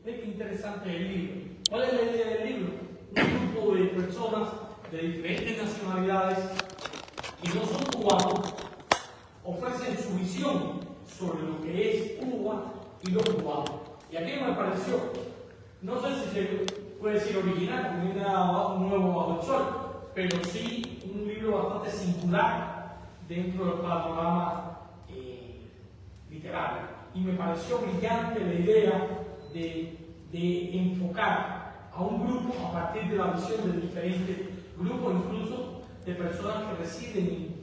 Ve qué interesante el libro. ¿Cuál es la idea del libro? Un grupo de personas de diferentes nacionalidades que no son cubanos ofrecen su visión sobre lo que es Cuba y los cubanos. Y a mí me pareció, no sé si se puede decir original, porque no hay nada nuevo bajo el sol, pero sí un libro bastante singular dentro del panorama literario. Y me pareció brillante la idea de enfocar a un grupo a partir de la visión de diferentes grupos, incluso de personas que residen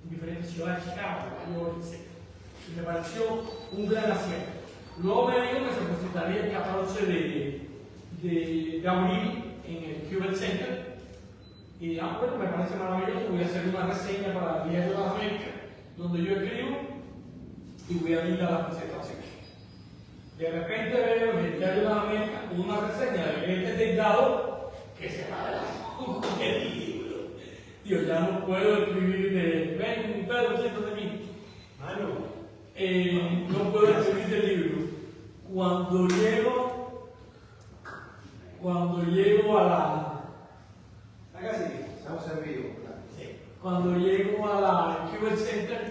en diferentes ciudades, Chicago, Nueva York, etc. Y me pareció un gran acierto. Luego me dijo que se presentaría el 14 de abril en el Cuban Center. Y bueno, me parece maravilloso. Voy a hacer una reseña para el Diario de la América, donde yo escribo, y voy a ir a la presentación. De repente veo en el Diario de la América una reseña de este Delgado que se va de la el libro. Dios, ya no puedo escribir de ven, Pedro, siéntate de mí. No puedo escribir del libro. Cuando llego a la. Estamos en vivo. Cuando llego a la Cuban Center,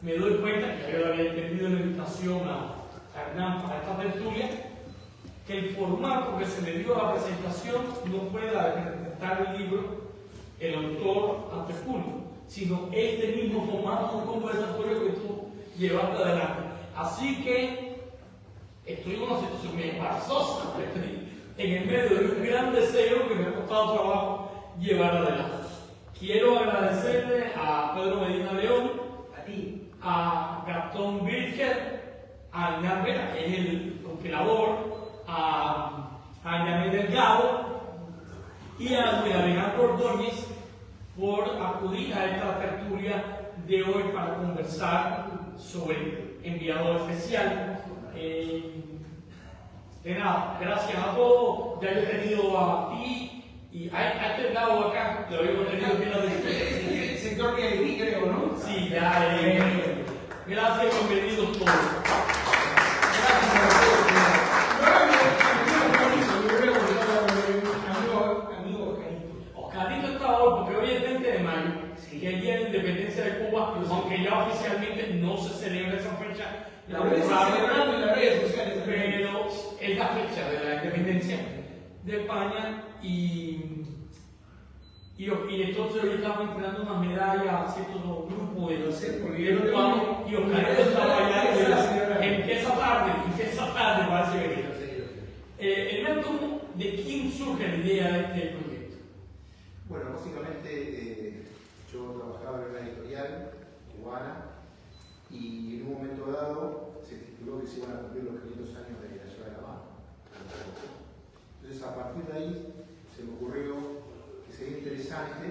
me doy cuenta que yo había entendido la invitación a Hernán para esta tertulia, que el formato que se me dio a la presentación no fue la de presentar el libro, el autor ante el público, sino este mismo formato de conversatorio que tú llevaste adelante. Así que estoy en una situación muy embarazosa, en el medio de un gran deseo que me ha costado trabajo llevar adelante. Quiero agradecerle a Pedro Medina León, A ti. a Gastón Birger, a Hernán Vera, que es el compilador, a Yamel Delgado y a Luis Alejandro Ordóñez por acudir a esta tertulia de hoy para conversar sobre enviado especial. De nada, gracias a todos. Ya he tenido a ti y a este lado acá, lo habíamos tenido bien a El sector que hay, creo, ¿no? Sí, ya. Gracias, bienvenidos todos. Gracias a todos. Amigo Oscarito estaba hoy porque hoy es 20 de mayo, que es el Día de la Independencia de Cuba, aunque ya oficialmente no se celebra esa fecha. La verdad se celebrando en las redes sociales. Pero es la fecha de la independencia de España y entonces hoy estamos entregando unas medallas a ciertos grupos de cubanos y Oscarito estaba allá. Empieza tarde, parece que Hernán, ¿de quién surge la idea de este proyecto? Bueno, básicamente yo trabajaba en una editorial cubana y en un momento dado se tituló que se iban a cumplir los 500 años de la ciudad de La Habana. Entonces a partir de ahí se me ocurrió que sería interesante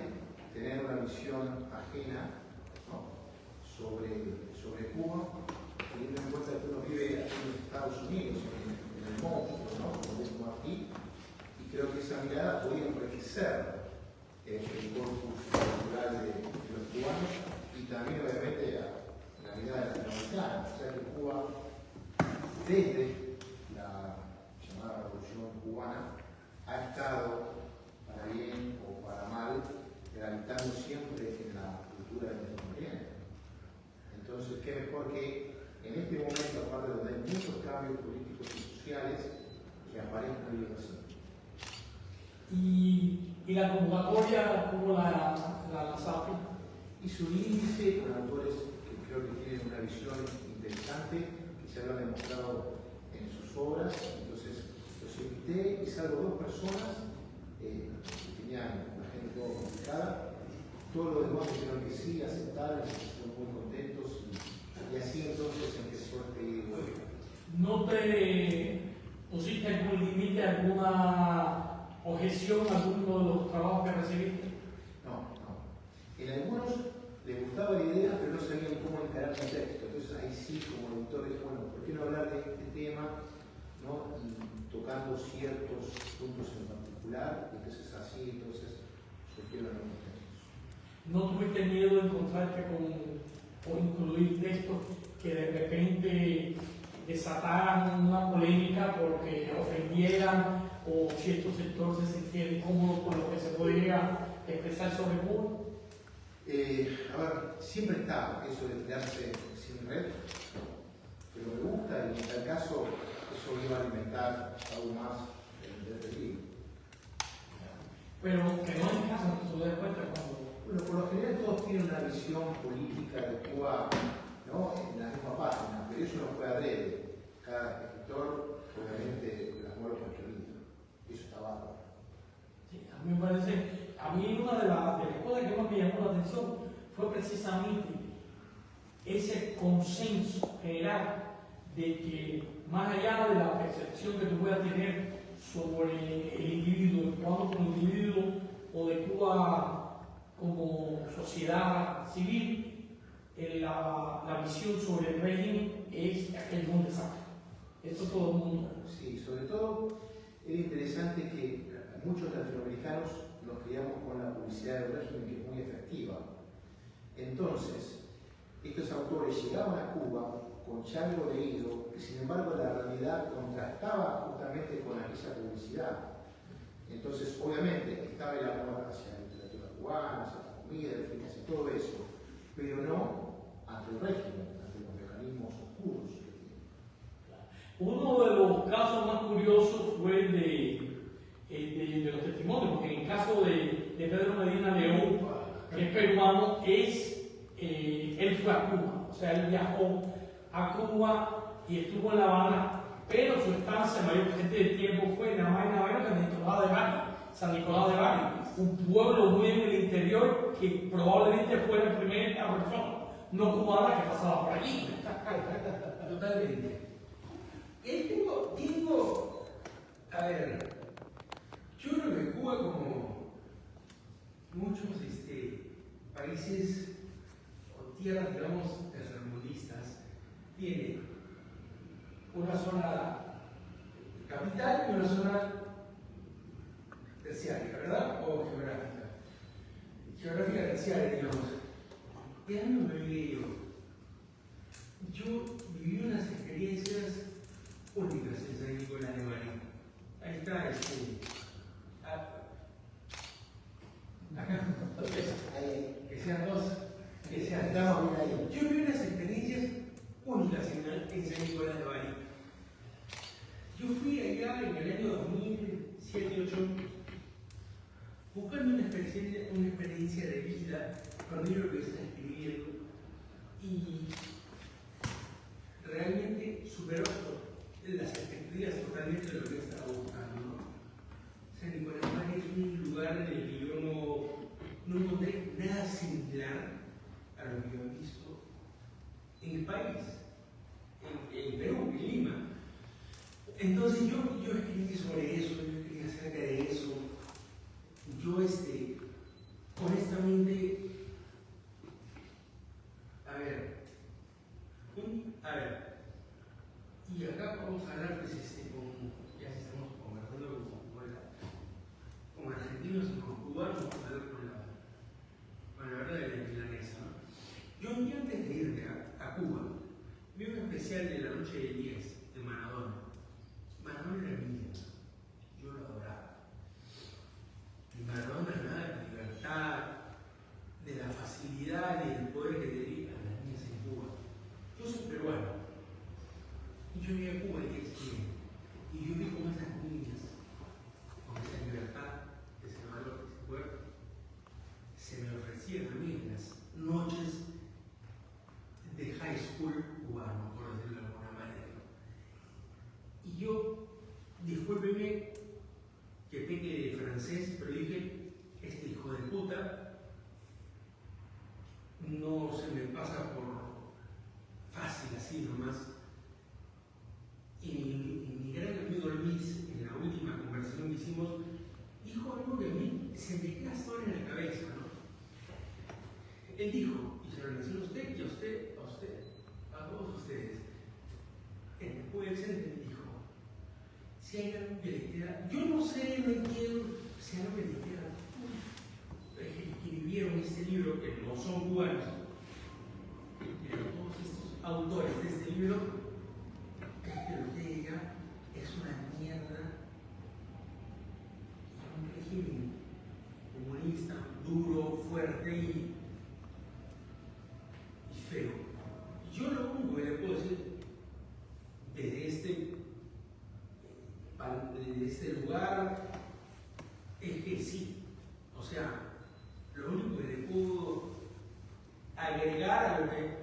tener una visión ajena, ¿no?, sobre Cuba, teniendo en cuenta que uno vive aquí en Estados Unidos, en el monstruo, ¿no?, como es Martí, y creo que esa mirada podía enriquecer el corpus cultural de los cubanos y también obviamente la mirada latinoamericana. O sea que Cuba, desde la llamada Revolución Cubana, ha estado, para bien o para mal, gravitando siempre en la cultura del Medio Oriente. Entonces, qué mejor que en este momento, aparte donde hay muchos cambios políticos y sociales, que aparezcan bien así. Y la convocatoria, ¿cómo la lanzaste? Hizo un índice con autores que creo que tienen una visión interesante, que se habrán demostrado en sus obras. Entonces los invité, hice algo dos personas que tenían una gente un poco complicada. Todos los demás dijeron que sí, aceptaron, estuvieron muy contentos y así entonces empezó este libro. ¿No te pusiste algún límite, alguna objeción a alguno de los trabajos que recibiste? No. En algunos les gustaba la idea, pero no sabían cómo encarar el texto. Entonces ahí sí, como editores, bueno, ¿por qué no hablar de este tema, ¿no?, y tocando ciertos puntos en particular? Entonces así, surgieron algunos textos. ¿No tuviste miedo de encontrarte o incluir textos que de repente desataran una polémica porque ofendían quieran o ciertos sectores se sienten cómodos con lo que se podría expresar sobre Cuba? A ver, siempre está eso de tirarse sin red, pero me gusta y en tal caso eso iba a alimentar aún más el peligro. Pero que no es caso, que se dé cuenta cuando... Bueno, por lo general todos tienen una visión política de Cuba, ¿no?, en la misma página, pero eso no fue adrede. Cada escritor obviamente plasmó lo que quería. Eso está bárbaro. Sí, a mí me parece, a mí una de las cosas que más me llamó la atención fue precisamente ese consenso general de que más allá de la percepción que tú puedas tener sobre el individuo, Cuba como individuo o de Cuba como sociedad civil, la visión sobre el régimen es aquel un desastre. Esto todo el mundo. Sí, sobre todo era interesante que muchos latinoamericanos nos criamos con la publicidad del régimen, que es muy efectiva. Entonces, estos autores llegaban a Cuba con ya algo leído, que sin embargo la realidad contrastaba justamente con aquella publicidad. Entonces, obviamente, estaba el amor hacia la literatura cubana, hacia la comida, el fin, hacia todo eso, pero no ante el régimen, ante los mecanismos oscuros que tiene. Uno de los casos más curiosos fue el de los testimonios, porque en el caso de Pedro Medina León, que es peruano, él fue a Cuba, o sea, él viajó a Cuba y estuvo en La Habana, pero su estancia mayor parte del tiempo fue nada más y nada menos que en Nicolás de Bari, San Nicolás de Bari, un pueblo muy en el interior que probablemente fue la primera persona no cubana que pasaba por allí. Totalmente. A ver, yo creo que Cuba, como muchos países o tierras, digamos, tercermundistas, tiene una zona capital y una zona terciaria, ¿verdad? O geográfica. Geográfica terciaria, digamos. ¿Qué año me viví yo? Yo viví unas experiencias únicas en San Nicolás de Bari. Ahí está, acá, que sean dos, que sean Estamos bien ahí. Yo viví unas experiencias únicas en San Nicolás de Bari. Yo fui allá en el año 2007-2008 buscando una experiencia de vida cuando yo lo que estaba escribiendo y realmente superó las expectativas totalmente de lo que estaba buscando, ¿no? San Nicolás de Bari es un lugar en el que yo no encontré nada similar a lo que yo he visto en el país, en Perú, en Lima. Entonces yo escribí sobre eso, yo escribí acerca de eso. Yo, honestamente, a ver, y acá vamos a hablar, pues, ya estamos conversando con argentinos y con cubanos, vamos a hablar con la verdad de la milanesa, ¿no? Yo un día antes de irme a Cuba, vi un especial de La Noche del 10 de Maradona. Maradona era mi ídolo, yo lo adoraba. Y Maradona hablaba de la libertad, de la facilidad y del poder que tenía a las niñas en Cuba. Yo soy peruano. Y yo llegué a Cuba el día siguiente. Y yo vi cómo esas niñas, con esa libertad, ese valor, ese poder, se me ofrecían a mí en las noches de high school cubano, por decirlo de alguna manera. Y yo, discúlpeme que peque de francés, pero dije, este hijo de puta no se me pasa por fácil así nomás. Y mi gran amigo Luis, en la última conversación que hicimos, dijo algo que a mí se me queda solo en la cabeza, ¿no? Él dijo, y se lo mencionó a usted y a usted, a todos ustedes, en el Cuba Center dijo, si hay algo que les queda, yo no sé, no entiendo, si hay algo que les queda, que escribieron este libro, que no son cubanos, pero todos estos autores de este libro, es que lo que ella es una mierda de este lugar es que sí. O sea, lo único que le puedo agregar a lo que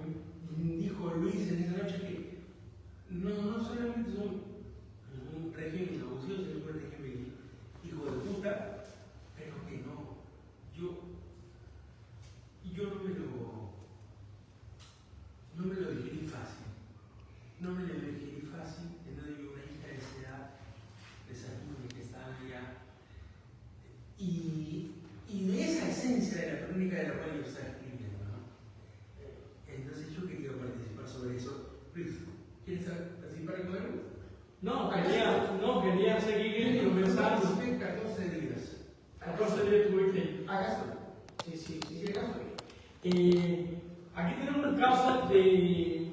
dijo Luis en esa noche es que no solamente son un régimen abusivo, sino un régimen hijo de puta, pero que no. Yo no me lo digerí fácil. No me lo digerí fácil teniendo yo una hija de esa edad, de esa niña que estaba allá. Y de esa esencia de la crónica de la cual yo estaba escribiendo, ¿no? Entonces yo quería participar sobre eso. Luis, ¿quieres participar en algo? Quería seguir conversando. 14 días. 14 días tuviste. Acá estoy. Sí, acá estoy. Aquí tenemos el caso que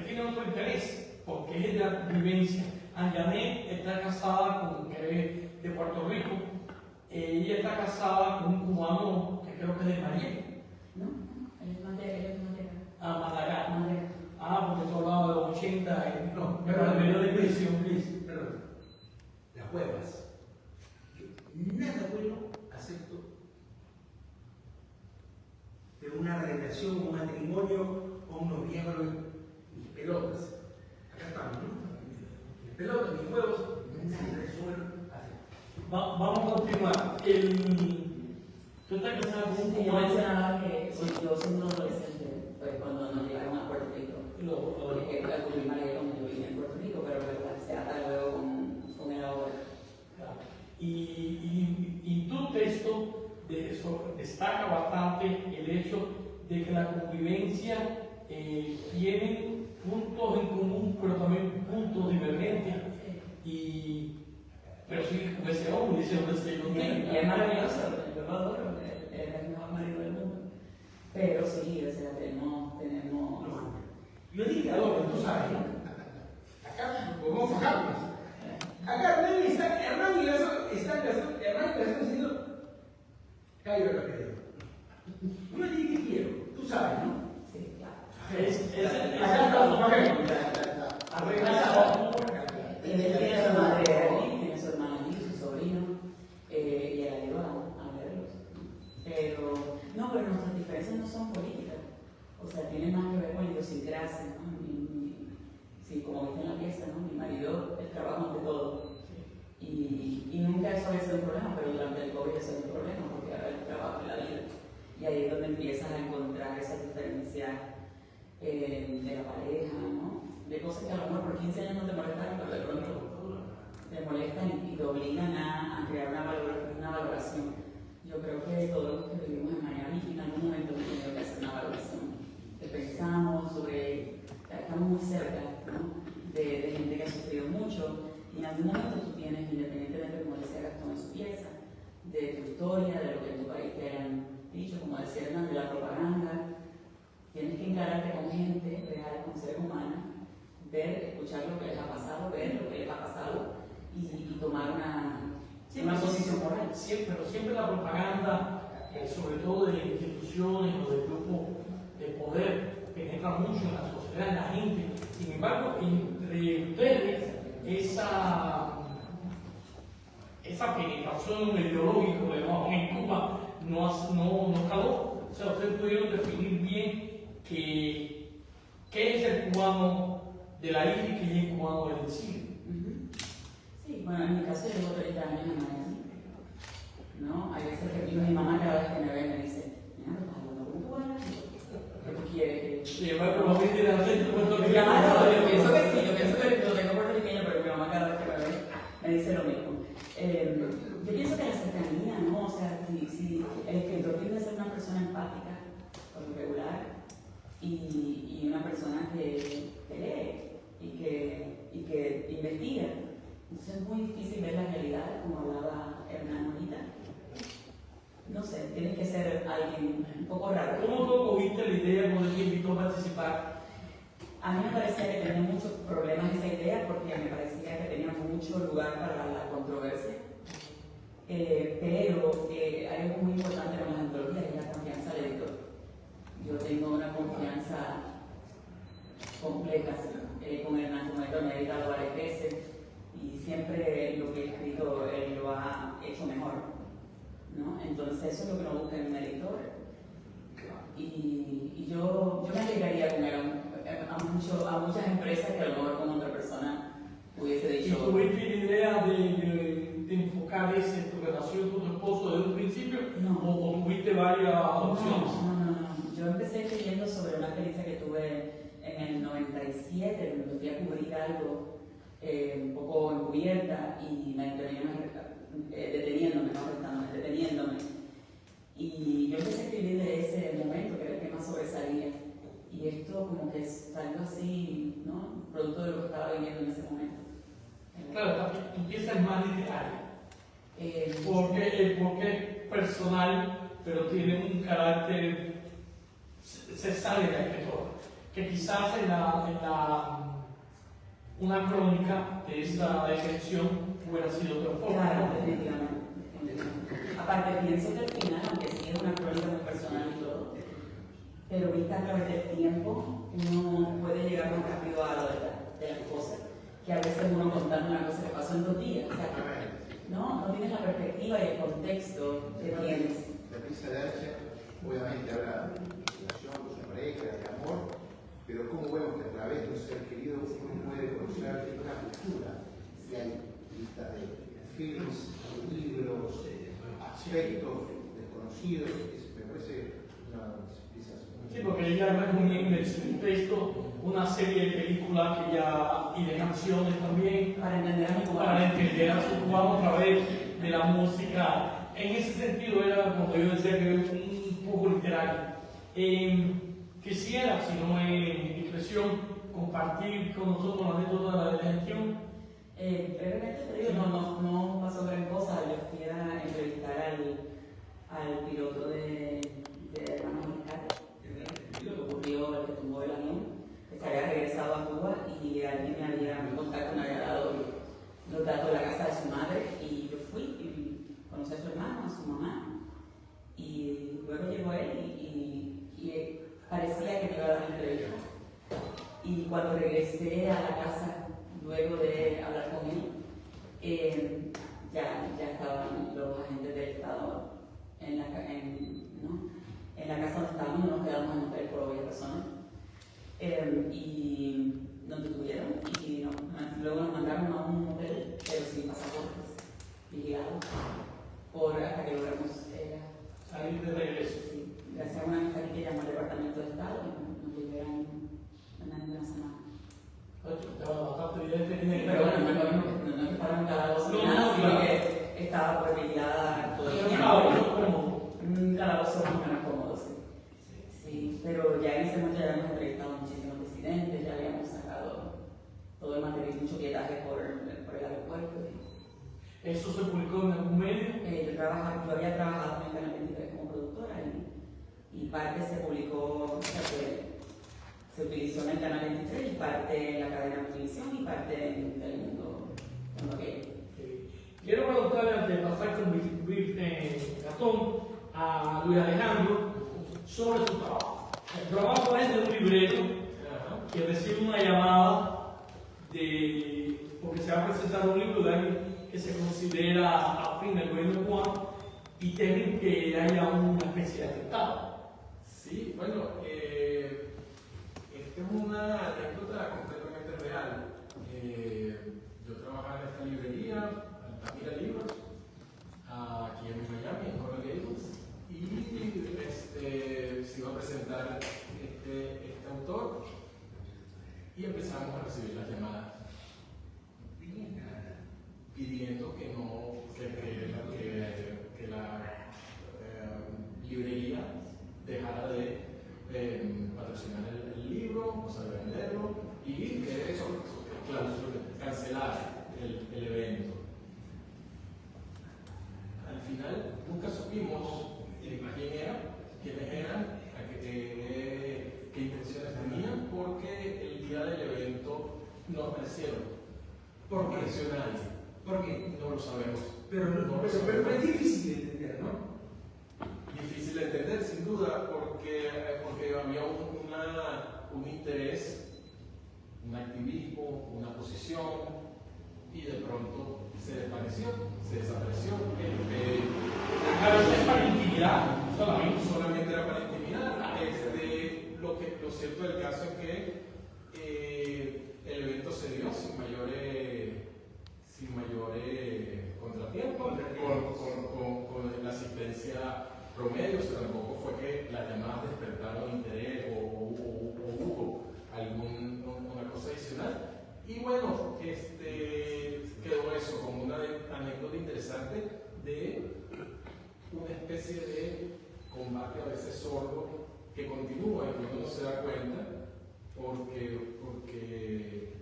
tiene otro interés, porque es de la vivencia. Anjanet está casada con que es de Puerto Rico. Ella está casada con un cubano que creo que es de Mariel. No, ella es Matera. Madagascar. Matera. Porque tú hablabas de los 80, pero la menor expresión. Perdón. Las huevas. Nada bueno acepto de una relación, un matrimonio o un noviazgo. Mis pelotas. Acá estamos, ¿no? Mis pelotas, mis huevos, nada es bueno acepto. Vamos a continuar. Tú estás casada con un Yo cubano. mencionaba que yo soy un adolescente, pues cuando nos llegaron a Puerto Rico. Porque la culinaria cuando yo vine en Puerto Rico, pero se ata luego con el ahora. Y tu texto destaca bastante el hecho de que la convivencia tiene puntos en común, pero también puntos divergentes. Pero sí, como ese hombre, Y es maravilloso, yo lo adoro, es el mejor marido del mundo. Pero sí, o sea, tenemos. Yo dije, ahora, tú sabes, ¿no? Acá, vamos a fijarnos. Acá Hernán y Gastón están diciendo, Cairo lo que digo. Yo le dije que quiero, tú sabes, ¿no? Sí, claro. Acá está, Tiene su madre allí, tiene su hermana allí, su sobrino, y él la lleva a verlos. Pero nuestras diferencias no son políticas, o sea, tienen más que ver con la idiosincrasia, ¿no? Sí, como viste en la pieza, ¿no? Mi marido, el trabajo ante todo. Y nunca eso había sido un problema, pero durante el COVID eso es un problema, porque ahora el trabajo es la vida. Y ahí es donde empiezas a encontrar esa diferencia de la pareja, ¿no? De cosas que a lo mejor por 15 años no te molestan, pero de pronto te molestan y te obligan a crear una valoración. Yo creo que todos los que vivimos en Miami en algún momento hemos tenido que hacer una valoración. Pensamos estamos muy cerca, ¿no? de gente que ha sufrido mucho, y en algún momento tú tienes, independientemente, como decía Gastón en su pieza, de tu historia, de lo que en tu país te han dicho, como decía Hernán, de la propaganda, tienes que encararte con gente real, con seres humanos, escuchar lo que les ha pasado, ver lo que les ha pasado y tomar una posición moral. Pero siempre la propaganda, sobre todo de instituciones o de grupos de poder, penetra mucho en la sociedad, en la gente. Sin embargo, entre ustedes, esa penetración ideológica en Cuba no caló. O sea, ustedes pudieron definir bien qué es el cubano de la isla y qué es el cubano del exilio. Sí, bueno, en mi caso yo llevo 30 años en Miami, ¿no? Hay veces que mi mamá cada vez que me ve me dice, mira, ¿estás hablando con un cubano? ¿Qué tú quieres? Sí, bueno, lo viste de acento puertorriqueño. Yo pienso que sí, yo pienso que lo tengo puertorriqueño, pero mi mamá cada vez que me ve me dice lo mismo. Yo pienso que la cercanía, ¿no? O sea, si el escritor tiene que ser una persona empática, por lo regular, y una persona que lee y que investiga. Entonces es muy difícil ver la realidad, como hablaba Hernán ahorita. No sé, tienes que ser alguien un poco raro. ¿Cómo tú cogiste la idea cuando te invitó a participar? A mí me parecía que tenía muchos problemas esa idea porque me parecía que tenía mucho lugar para la controversia. Pero hay algo muy importante con las antologías, es la confianza del editor. Yo tengo una confianza completa con Hernán, como editor, me he editado varias veces y siempre lo que ¿no? Entonces eso es lo que uno busca en un editor. Y yo me alegraría con él a muchas empresas que a lo mejor con otra persona hubiese ¿Y dicho. tuviste la idea de enfocar esa tu relación con tu esposo desde un principio? No. ¿O tuviste varias opciones? No. Yo empecé escribiendo sobre una experiencia que tuve en el 97, donde fui a cubrir algo un poco encubierta y me terminé deteniéndome. Y yo empecé a escribir de ese momento, que era el que más sobresalía. Y esto como que salió así, ¿no? Producto de lo que estaba viviendo en ese momento. Claro, tu pieza es más literaria. Porque es personal, pero tiene un carácter, se sale de la escritora. Que quizás una crónica de esa descripción hubiera sido otra forma. Claro, ¿no? definitivamente. Aparte, pienso que al final, aunque sí es una crónica muy personal y todo, pero vista a través del tiempo, uno puede llegar más rápido a la verdad de las cosas, que a veces uno contando una cosa que pasó en 2 días. O sea, no tienes la perspectiva y el contexto que tienes. La pieza de Archer, obviamente habla de relación con su pareja, de amor, pero como vemos que a través de un ser querido uno puede conocer una cultura, si hay listas de films, libros, aspectos desconocidos, me parece una de las piezas muy... Sí, porque ella no es un texto, una serie de películas que ya, y de canciones también, Para entender a mi para entender a su cubano a través de la música. En ese sentido era, como yo decía, que es un poco literario. Quisiera, si no es discreción, compartir con nosotros la anécdota de la detención. Brevemente te digo, no pasó gran cosa. Yo fui a entrevistar al piloto de Hermanos Rescate, que ocurrió, el que tumbó el avión, que se había regresado a Cuba y alguien me contacto, me había dado los datos de la casa de su madre y yo fui y conocí a su hermano, a su mamá y luego llegó él y parecía que me iba a dar una entrevista. Y cuando regresé a la casa, luego de hablar con él, ya estaban los agentes del Estado en la casa donde estábamos, no nos quedamos en hotel por varias razones. Y nos detuvieron y luego nos mandaron a un hotel, pero sin pasaportes, vigilados, hasta que logramos Salir de regreso. sí, gracias a una amistad que llamó al Departamento de Estado y nos liberan en menos de una semana. Estaba bastante evidente. Sí, pero bueno, no es que fueron cada 2 semanas, sino que estaba por vigilada todo el tiempo. Un calabozo más o menos cómodo, sí. Sí, pero ya en ese momento ya habíamos entrevistado a muchísimos disidentes, ya habíamos sacado todo el material, mucho pietaje por el aeropuerto. ¿Eso se publicó en algún medio? Yo había trabajado en el Canal 23 como productora y parte se publicó, o sea, se utilizó en el Canal 23 y parte en la cadena de televisión y parte en Telemundo. Quiero preguntarle antes de pasar con Gastón a Luis Alejandro sobre su trabajo. El trabajo es de un librero que recibe una llamada porque se va a presentar un libro de alguien que se considera afín al gobierno cubano y temen que haya una especie de atentado. Sí, bueno, esta es una anécdota completamente real. Yo trabajaba en esta librería, Altamira Libros, aquí en Miami, en Coral Gables, y se iba a presentar este autor y empezamos a recibir las llamadas pidiendo que la librería dejara de patrocinar el libro, o sea, de venderlo, y que eso, cancelar el evento. Al final nunca supimos quiénes eran, qué intenciones tenían, porque el día del evento no aparecieron. ¿Por qué? Apareció nadie. ¿Por qué? No lo sabemos. Pero es difícil de entender, ¿no? Difícil de entender, sin duda, porque había un interés, un activismo, una posición, y de pronto se desvaneció, se desapareció. intimidar solamente. Solamente era para intimidar. Lo cierto del caso es que el evento se dio sin mayores contratiempos, con la asistencia promedio. O sea, tampoco fue que las llamadas despertaron interés o hubo alguna cosa adicional. Y bueno, quedó eso como una anécdota interesante de una especie de combate a veces sordo que continúa y que uno no se da cuenta porque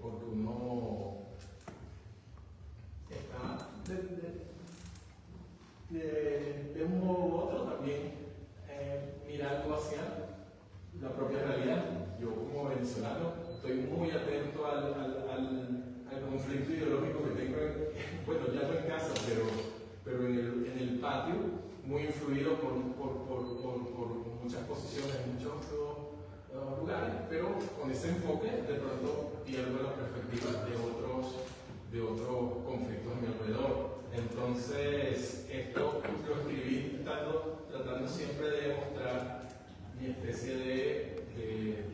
uno está de un modo u otro también mirando hacia la propia realidad. Yo como venezolano estoy muy atento al conflicto ideológico que tengo, bueno, ya no en casa, pero en el patio, muy influido por muchas posiciones en muchos lugares, pero con ese enfoque de pronto pierdo la perspectiva de otros conflictos a mi alrededor. Entonces, esto lo escribí tratando siempre de mostrar mi especie de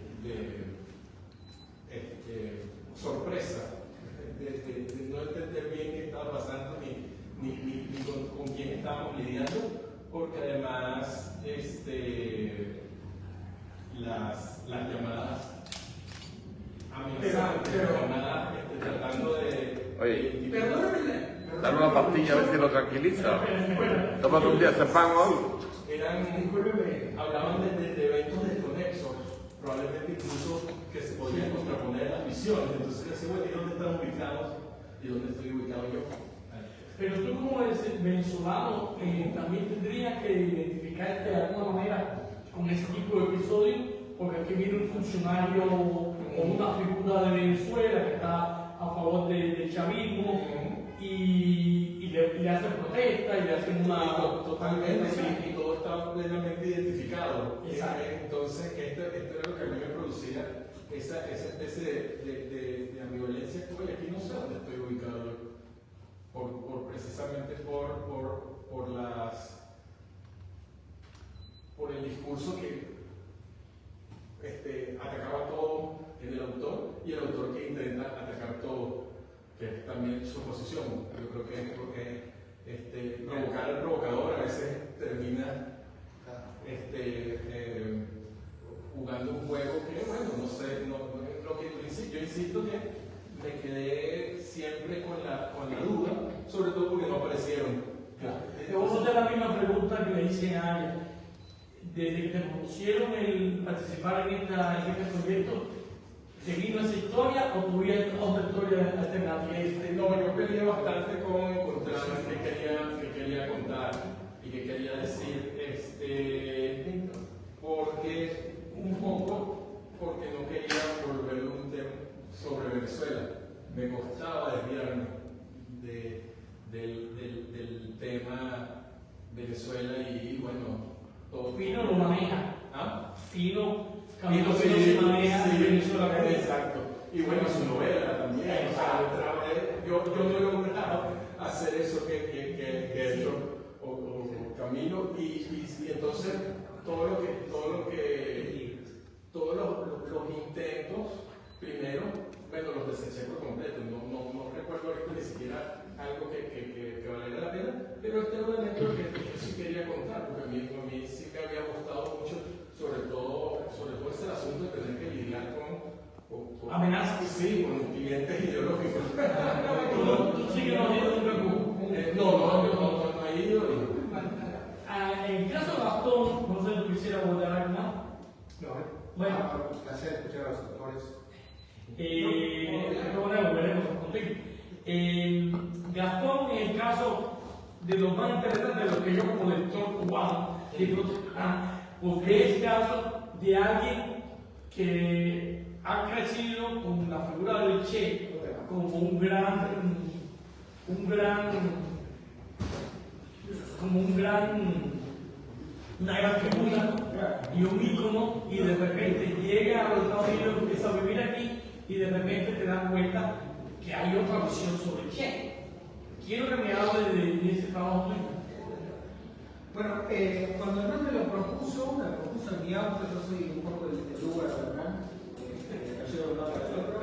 sorpresa, de no entender bien qué estaba pasando ni con quién estábamos lidiando, porque además las llamadas amenazantes, las llamadas tratando de... Oye, Perdóname. dame una pastilla a ver si lo tranquiliza. Tómate un día de pan hoy. Hablaban de eventos desconexos, probablemente incluso que se podían contraponer a las visiones. Entonces decía, bueno, ¿y dónde están ubicados? ¿Y dónde estoy ubicado yo? Pero tú como venezolano también tendrías que identificarte de alguna manera con ese tipo de episodios, porque aquí viene un funcionario o una figura de Venezuela que está a favor del chavismo y le hacen protesta y le hacen una... Totalmente, sí, y todo está plenamente identificado. Exacto. Entonces, esto era lo que a mí me producía esa especie de ambivalencia. Oye, aquí no sé dónde estoy ubicado yo, precisamente por el discurso que atacaba todo en el autor y el autor que intenta atacar todo, que es también su posición. Yo creo que es porque provocar al provocador a veces termina jugando un juego que, bueno, no sé, lo que yo insisto que me quedé siempre con la duda, sobre todo porque no aparecieron. Te voy a hacer la misma pregunta que le hice a ella. Desde que te propusieron el participar en este proyecto, ¿seguir esa historia o tuvieron otra historia alternativa? No, yo peleé bastante con encontrar qué quería contar y qué quería decir, porque no quería volver un tema sobre Venezuela. Me costaba desviarme del tema Venezuela y bueno, todo. Fino lo maneja. ¿Ah? Fino, Camilo Camilo se maneja sí, en Venezuela. exacto. Y bueno, su novela también. O sea, yo no lograba hacer eso que ha hecho Camilo y entonces todos los intentos, primero, bueno, los deseché por completo. No recuerdo ahorita ni siquiera algo que valiera la pena, pero este era un elemento que yo sí quería contar, porque a mí sí me había gustado mucho, sobre todo ese asunto de tener que lidiar con amenazas. Sí, con clientes ideológicos. Tú sí que no has ido nunca. No he ido. En el caso de Gastón, no sé si quisiera abordar algo más. No, Bueno. un placer escuchar a los autores. Veremos contigo. Gastón, en el caso de lo más interesante de lo que yo como lector cubano disfruto, porque es el caso de alguien que ha crecido con la figura del Che como una gran figura y un ícono, y de repente llega a los Estados Unidos, empieza a vivir aquí y de repente te das cuenta que hay otra visión sobre Che. Quiero que me hable de ese trabajo tuyo. Bueno, cuando Hernán me lo propuso, en mi auto, yo soy un poco el Uber de Hernán, lo llevo de un lado para el otro,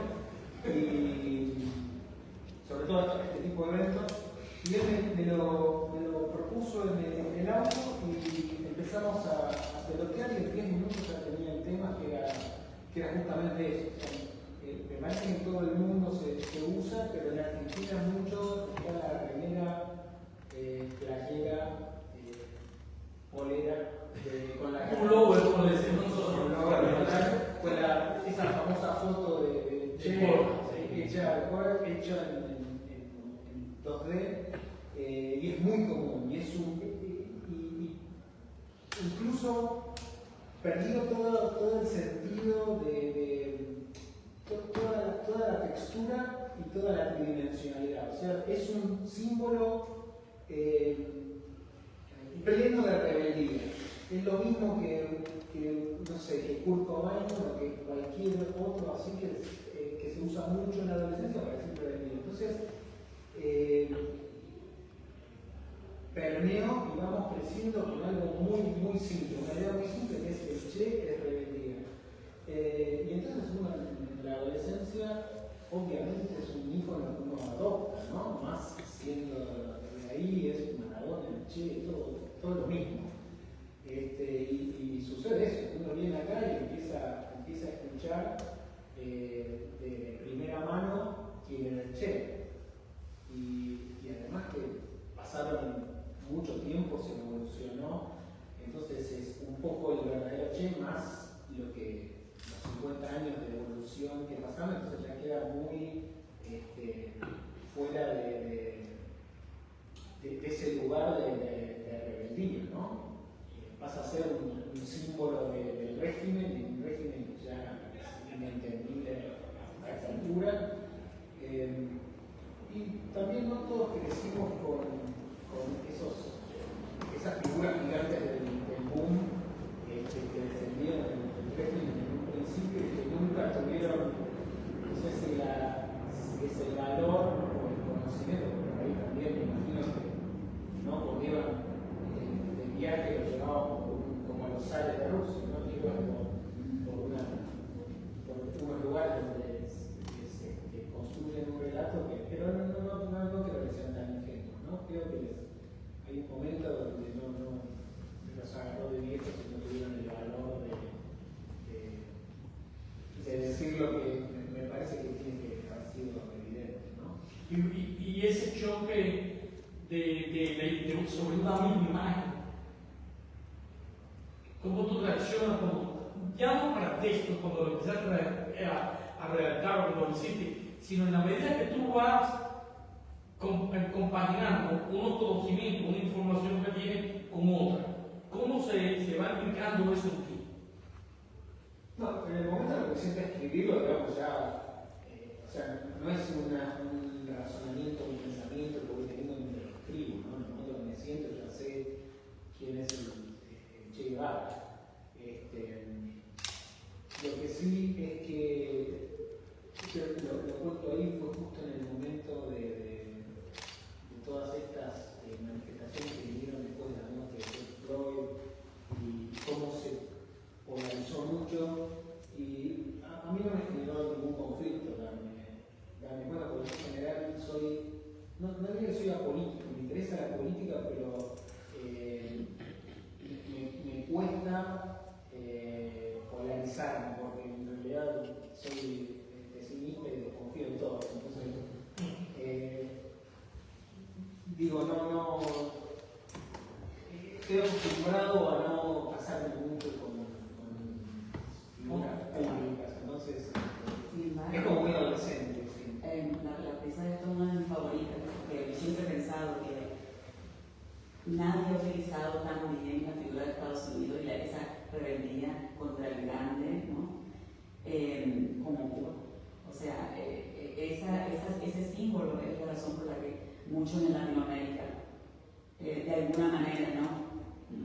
y sobre todo este tipo de eventos, y él me lo propuso en el auto y empezamos a pelotear y en 10 minutos ya tenía el tema que era justamente eso. O sea, me parece que en todo el mundo se usa, pero en Argentina mucho está la remera playera, polera, con la Un logo, como le decimos nosotros. con esa famosa foto de Che, hecha en 2D, y es muy común, y incluso perdido todo el sentido de toda la textura y toda la tridimensionalidad. O sea, es un símbolo pleno de rebeldía. Es lo mismo que no sé, que Kurt Cobain o que cualquier otro así que se usa mucho en la adolescencia para decir rebeldía. Entonces, permeo y vamos creciendo con algo muy simple, una idea muy simple que es el Che es rebeldía. Y entonces uno en la adolescencia obviamente es un ícono que uno adopta, ¿no? Más siendo de ahí es Maradona, el Che, todo lo mismo. Y sucede eso, uno viene acá y empieza a escuchar de primera mano quién era el Che. Y además que pasaron mucho tiempo, se evolucionó, entonces es un poco el verdadero Che más lo que los 50 años de evolución que pasaron, entonces ya queda muy fuera de ese lugar de rebeldía, ¿no? Pasa a ser un símbolo del régimen, y un régimen que ya es inentendible a esta altura. Y también no todos crecimos con esas figuras gigantes del boom que defendieron el régimen en un principio y que nunca tuvieron, no sé si es el valor o el conocimiento, porque ahí también me imagino que no volvieron del viaje, lo llevaban como a los sales de Rusia, ¿no? por unos lugares donde se construyen un relato pero no creo que sean tan ingenuos, ¿no? Creo que hay un momento donde no los agarró de viejos y no tuvieron el valor de decir lo que me parece que tiene que haber sido evidente, ¿no? Y ese choque sobre una misma imagen, ¿cómo tú reaccionas ya no para texto, cuando lo empezaste a redactar o como lo hiciste, sino en la medida que tú vas compaginando unos conocimientos, una información que tienes con otra? ¿Cómo se va aplicando eso en ti? No, en el momento en el que siento escribirlo, digamos ya, o sea, no es un razonamiento, un pensamiento que voy teniendo mientras lo escribo, ¿no? En el momento en que me siento ya sé quién es el Che Guevara. Lo que sí es que lo cuento ahí fue justo en el momento de todas estas manifestaciones que vinieron después de la muerte de George Floyd y cómo se polarizó mucho, y a mí no me generó ningún conflicto darme cuenta, porque en general no diría que soy apolítico, me interesa la política, pero me cuesta polarizarme, porque en realidad soy pesimista y desconfío en todos. Entonces, estoy acostumbrado a no casarme mucho con figuras públicas, entonces es como muy adolescente. Sí. La pieza de esto es una de mis favoritas, porque yo siempre he pensado que nadie ha utilizado tan bien la figura de Estados Unidos y esa rebeldía contra el grande, ¿no? Como Cuba. O sea, ese símbolo es la razón por la que muchos en Latinoamérica, de alguna manera,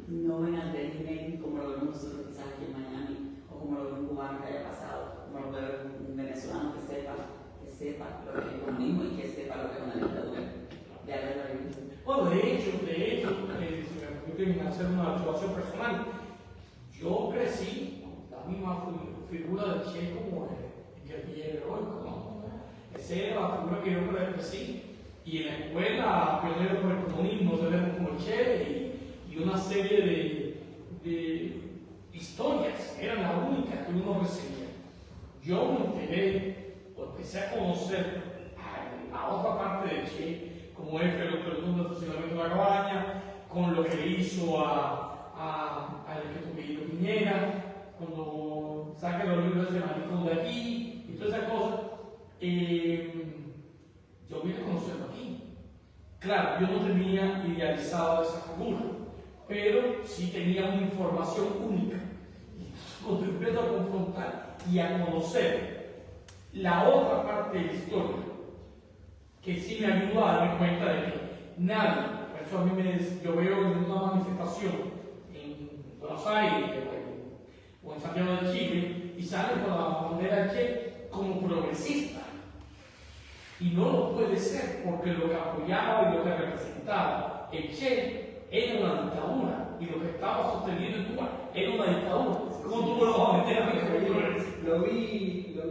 no ven al régimen como lo vemos nosotros quizás aquí en Miami, o como lo ve un cubano que haya pasado, como lo puede ver un venezolano que sepa lo que es el comunismo y que sepa lo que es una dictadura. De haberlo vivido. Bueno, de hecho, si me permiten hacer una observación personal. Yo crecí con la misma figura del Che como el guerrillero heroico, ¿no? Esa era la figura que yo crecí. Y en la escuela, pionero por el comunismo, tenemos como el Che y una serie de historias, eran las únicas que uno recibía. Yo me enteré, o empecé a conocer a otra parte de Che, como es el segundo estacionamiento de la cabaña, con lo que le hizo al que Piñera, cuando saca los libros de maricón de aquí, y todas esas cosas. Yo vine a conocerlo aquí. Claro, yo no tenía idealizado esa figura, pero sí tenía una información única. Y cuando empiezo a confrontar y a conocer la otra parte de la historia, que sí me ayuda a darme cuenta de que nadie, por eso a mí yo veo en una manifestación en Buenos Aires o en Santiago de Chile y sale con la bandera Che como progresista. Y no lo puede ser, porque lo que apoyaba y lo que representaba el Che era una dictadura, y lo que estaba sosteniendo en Cuba era una dictadura. ¿Cómo tú me lo vas a meter a mí? Lo vi en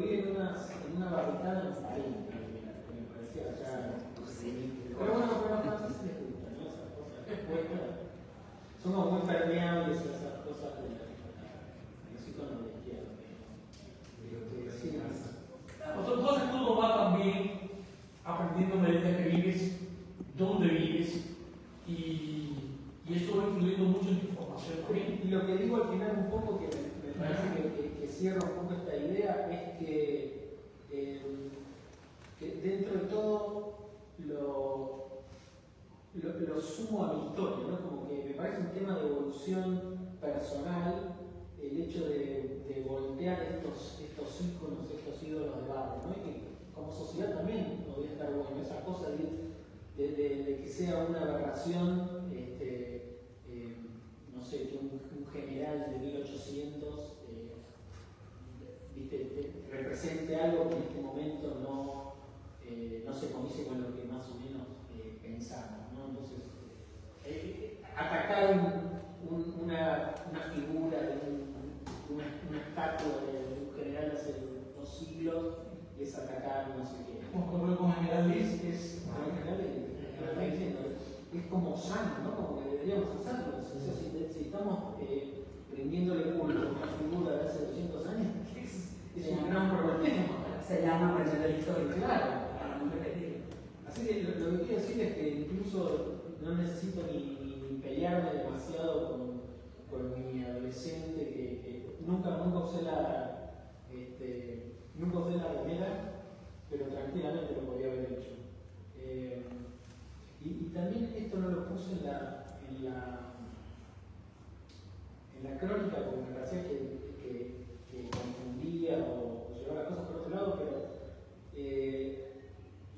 una barricada en París, que me parecía allá. Pero bueno, pero no sé si les gusta, ¿no? Esas cosas. Somos muy permeables a esas cosas de los iconos de izquierda. Son cosas que uno va también aprendiendo a medida que vives, dónde vives, y eso va influyendo mucho en tu formación también. Y lo que digo al final un poco, que me parece que cierra un poco esta idea, es que dentro de todo lo sumo a mi historia, ¿no? Como que me parece un tema de evolución personal, el hecho de voltear estos íconos, estos ídolos de barrio, ¿no? Y que como sociedad también podría estar bueno, esa cosa de que sea una aberración, no sé, que un general de 1800 represente algo que en este momento no se conoce con lo que más o menos pensamos, ¿no? Entonces, atacar una figura de una estatua de un general hace 2 siglos es atacar no sé qué. Como con general Liz, es como sano, ¿no? Como que deberíamos hacerlo. O sea, si estamos rindiéndole culto a una figura de hace 200 años, es un gran problema. Se llama aprender la historia. Claro. Para no repetir. Así que lo que quiero decir es que incluso no necesito ni pelearme demasiado con mi adolescente que nunca usé la remera, pero tranquilamente lo podía haber hecho. Y también esto no lo puse en la crónica porque me parecía que confundía o llevaba las cosas por otro lado, pero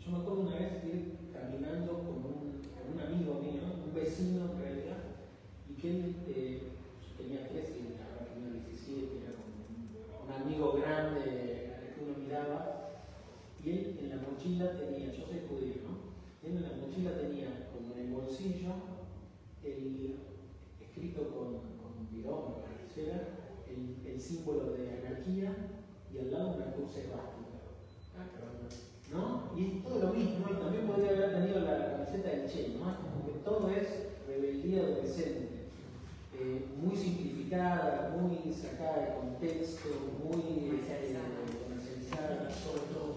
yo me acuerdo una vez de ir caminando con un amigo mío, un vecino en realidad, y que él, yo tenía 13 y ahora tenía 17, era como un amigo grande al que uno miraba, y él en la mochila tenía, yo soy judío, ¿no? Él en la mochila tenía como en el bolsillo escrito con bidón, el símbolo de anarquía y al lado una cruz esvástica. ¿No? Y es todo lo mismo, ¿no? Y también podría haber tenido la camiseta del Che, ¿no? Como que todo es rebeldía adolescente, muy simplificada, muy sacada de contexto, muy comercializada, sobre todo.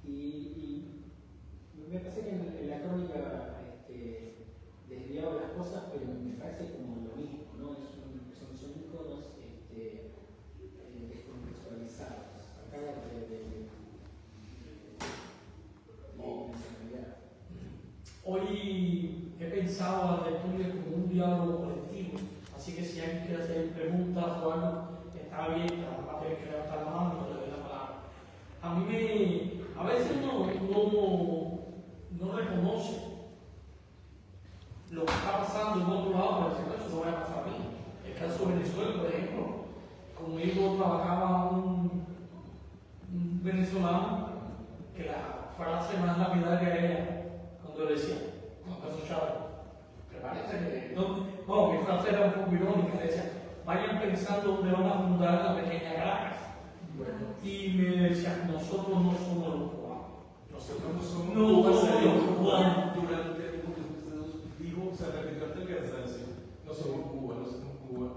Y me parece que en la crónica desviaba las cosas, pero me parece como lo mismo, ¿no? Son iconos descontextualizados, sacados de nacionalidad. Hoy he pensado en la lectura como un diálogo colectivo, así que si alguien quiere hacer preguntas o algo, está abierta, va a tener que levantar la mano y le doy la palabra. A veces uno no reconoce lo que está pasando en otro lado, pero eso no va a pasar a mí. El caso de Venezuela, por ejemplo, conmigo trabajaba un venezolano que la frase más lapidaria era cuando decía, Juan Carlos Chávez, Me parece que, no, mi frase era un poco irónica, decía, vayan pensando dónde van a fundar la pequeña Caracas. Y me decía, nosotros no somos los cubanos. Nosotros no somos No Cuba, somos salió los cubanos. durante dijo, se repitió hasta el cansancio. No somos Cuba, no somos Cuba.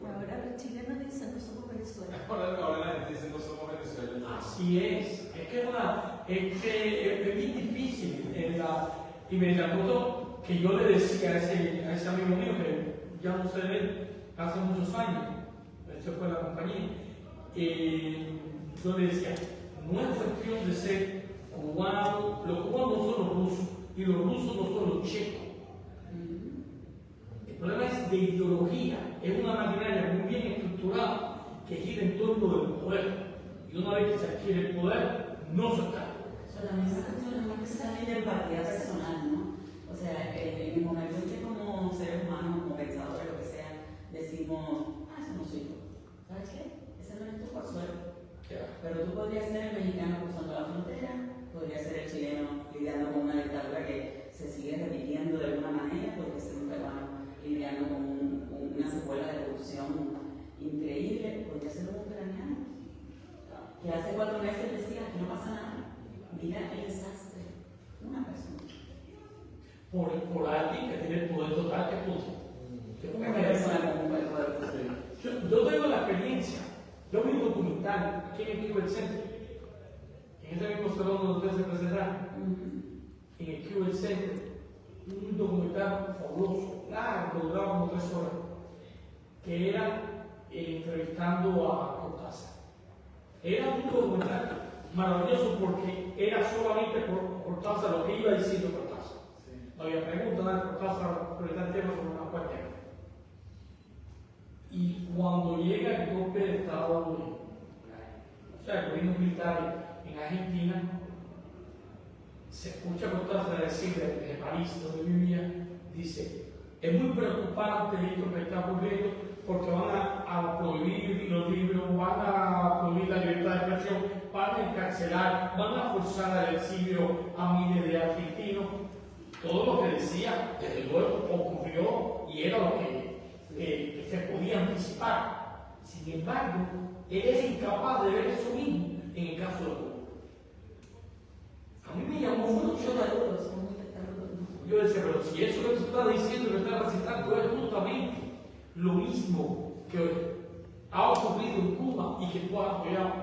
Ahora los chilenos dicen no somos Venezuela. Ahora la gente dice no somos Venezuela. Así es que es bien difícil. Y me recuerdo que yo le decía a ese amigo mío que ya no sé de él hace muchos años, se fue a la compañía, yo le decía, no es cuestión de ser cubano, los cubanos no son los rusos y los rusos no son los checos. El problema es de ideología, es una maquinaria muy bien estructurada que gira en torno del poder. Y una vez que se adquiere el poder, no se cae. Solamente es salir del partida personal, ¿no? O sea, en el momento en que como seres humanos, como pensadores, lo que sea, decimos, eso no soy yo. ¿Sabes qué? Ese no es tu por suerte. Pero tú podrías ser el mexicano cruzando la frontera, podrías ser el chileno lidiando con una dictadura que se sigue repitiendo de alguna manera, podrías ser un peruano lidiando con una secuela de corrupción increíble, podría ser un ucraniano que hace 4 meses decía que no pasa nada. Mira el desastre. Una persona. Por alguien que tiene el poder total que puso. Una persona con un poder. Yo tengo la experiencia. Yo vi un documental aquí en el Cuba Center. En ese mismo salón donde ustedes se presentaron. En el Cuba Center. Un documental fabuloso, largo, duraba como 3 horas. Que era entrevistando a Cortázar. Era un documental maravilloso porque era solamente por Cortázar lo que iba diciendo Cortázar. No había preguntas, nada, Cortázar presentaba el tema sobre una cualquier. Y cuando llega el golpe de Estado, o sea, el gobierno militar en Argentina, se escucha a Cortázar decir de París, donde vivía, dice, es muy preocupante esto que está ocurriendo porque van a prohibir los libros, van a prohibir la libertad de expresión, van a encarcelar, van a forzar al exilio a miles de argentinos. Todo lo que decía, desde luego, ocurrió y era lo que se podía anticipar. Sin embargo, él es incapaz de ver eso mismo en el caso de Cuba. A mí me llamó mucho la atención. Yo decía, pero si eso que tú estás diciendo, que estás recitando, es justamente lo mismo que ha ocurrido en Cuba y que tú has apoyado.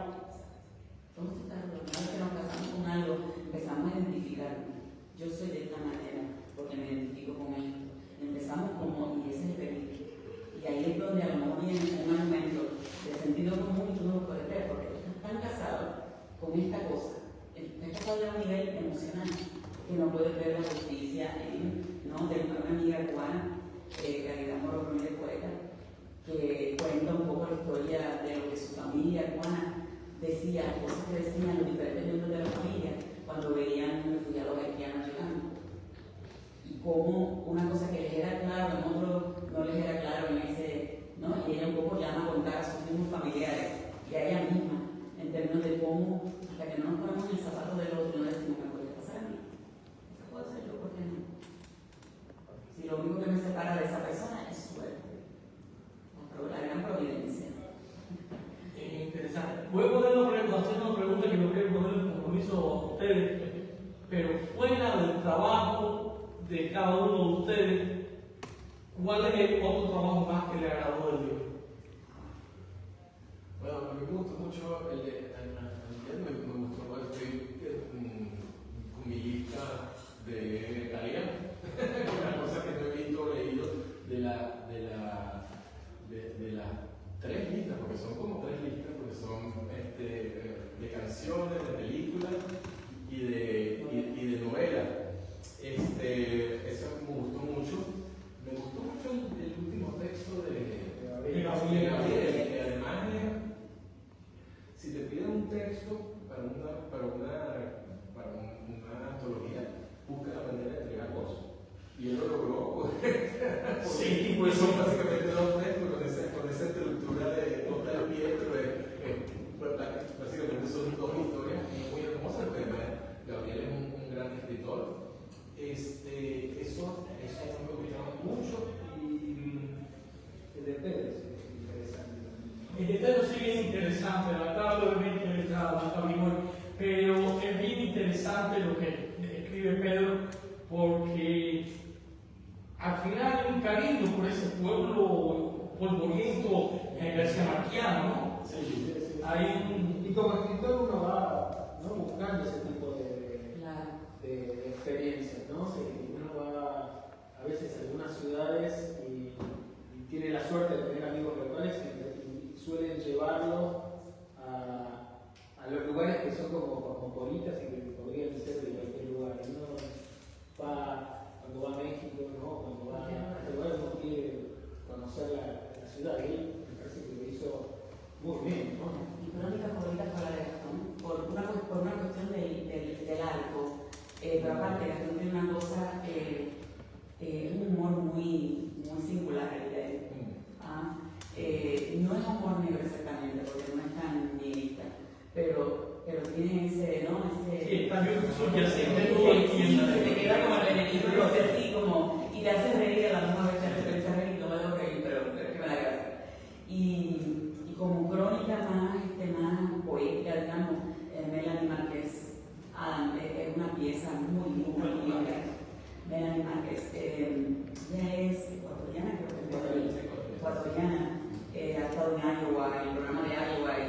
Entonces, una vez que nos casamos con algo, empezamos a identificarnos. Yo soy de esta manera, porque me identifico con esto. Empezamos como, y ese es el peligro. Y ahí es donde a lo mejor viene un argumento de sentido común y tú no lo puedes ver, porque tú estás tan casado con esta cosa, estás casado a un nivel emocional, que no puedes ver la justicia ¿no? De una amiga cubana, Caridad Moro Ramírez Poeta, que cuenta un poco la historia de lo que su familia cubana decía, cosas que decían los diferentes miembros de la familia cuando veían refugiados haitianos llegando. Y cómo una cosa que les era claro, en otro no les era claro en ese, ¿no? Y ella un poco llama a contar a sus mismos familiares y a ella misma, en términos de cómo, hasta que no nos ponemos en el zapato del otro, no decimos, me puede pasar a mí. Eso puedo ser yo, ¿por qué no? Si lo único que me separa de esa persona es suerte, la gran providencia. Interesante. Voy a hacer una pregunta que no quiero poner en compromiso a ustedes, pero fuera del trabajo de cada uno de ustedes, ¿cuál es el otro trabajo más que le agradó del libro? Bueno, a mí me gustó mucho el de me gustó, estoy con mi lista de tarea, una cosa que no he visto leído de las 3 listas, porque son como 3 listas, porque son de canciones, de películas y de novelas. Eso me gustó mucho. Me gustó mucho el último texto de Gabriel, que además si te piden un texto para una antología, busca la manera de entregar cosas. Y él lo logró. Sí, pues son básicamente 2 textos con esa estructura de nota de pie, pero básicamente son 2 historias muy hermosas. Gabriel es un gran escritor. Eso me gustaba mucho. Y el de Pedro es interesante también. El de Pedro sí es interesante, la tabla obviamente la vimos, pero es bien interesante lo que escribe Pedro, porque al final hay un cariño por ese pueblo polvoriento garciamarquiano, ¿no? Sí. Hay un... Y como escritor uno va, ¿no?, buscando ese tipo Claro. de experiencias, ¿no? Sí, uno va a veces a algunas ciudades y tiene la suerte de tener amigos locales y suelen llevarlo a los lugares que son como cosmopolitas y que podrían ser de cualquier lugar. Uno va, cuando va a México, ¿no?, cuando va a otro lugar, uno quiere conocer la ciudad, y él me parece que lo hizo muy bien, ¿no? Y Crónicas Favoritas para Gastón, por una cuestión del arco, pero aparte Gastón tiene una cosa, es un humor muy singular el de él. No es humor negro exactamente, porque no es tan nihilista, pero tiene ese, ¿no? Sí, también subyacente Sí, todo el sí, tiempo. se te queda como el enemigo, así como, y te hace reír a la misma vez, te hace reír y no me dejo reír, pero que me da gracia. Y como crónica más poética, digamos, Melanie Márquez es una pieza muy linda. Melanie Márquez, ella es ecuatoriana, creo que es ecuatoriana, ha estado en Iowa, en el programa de Iowa, en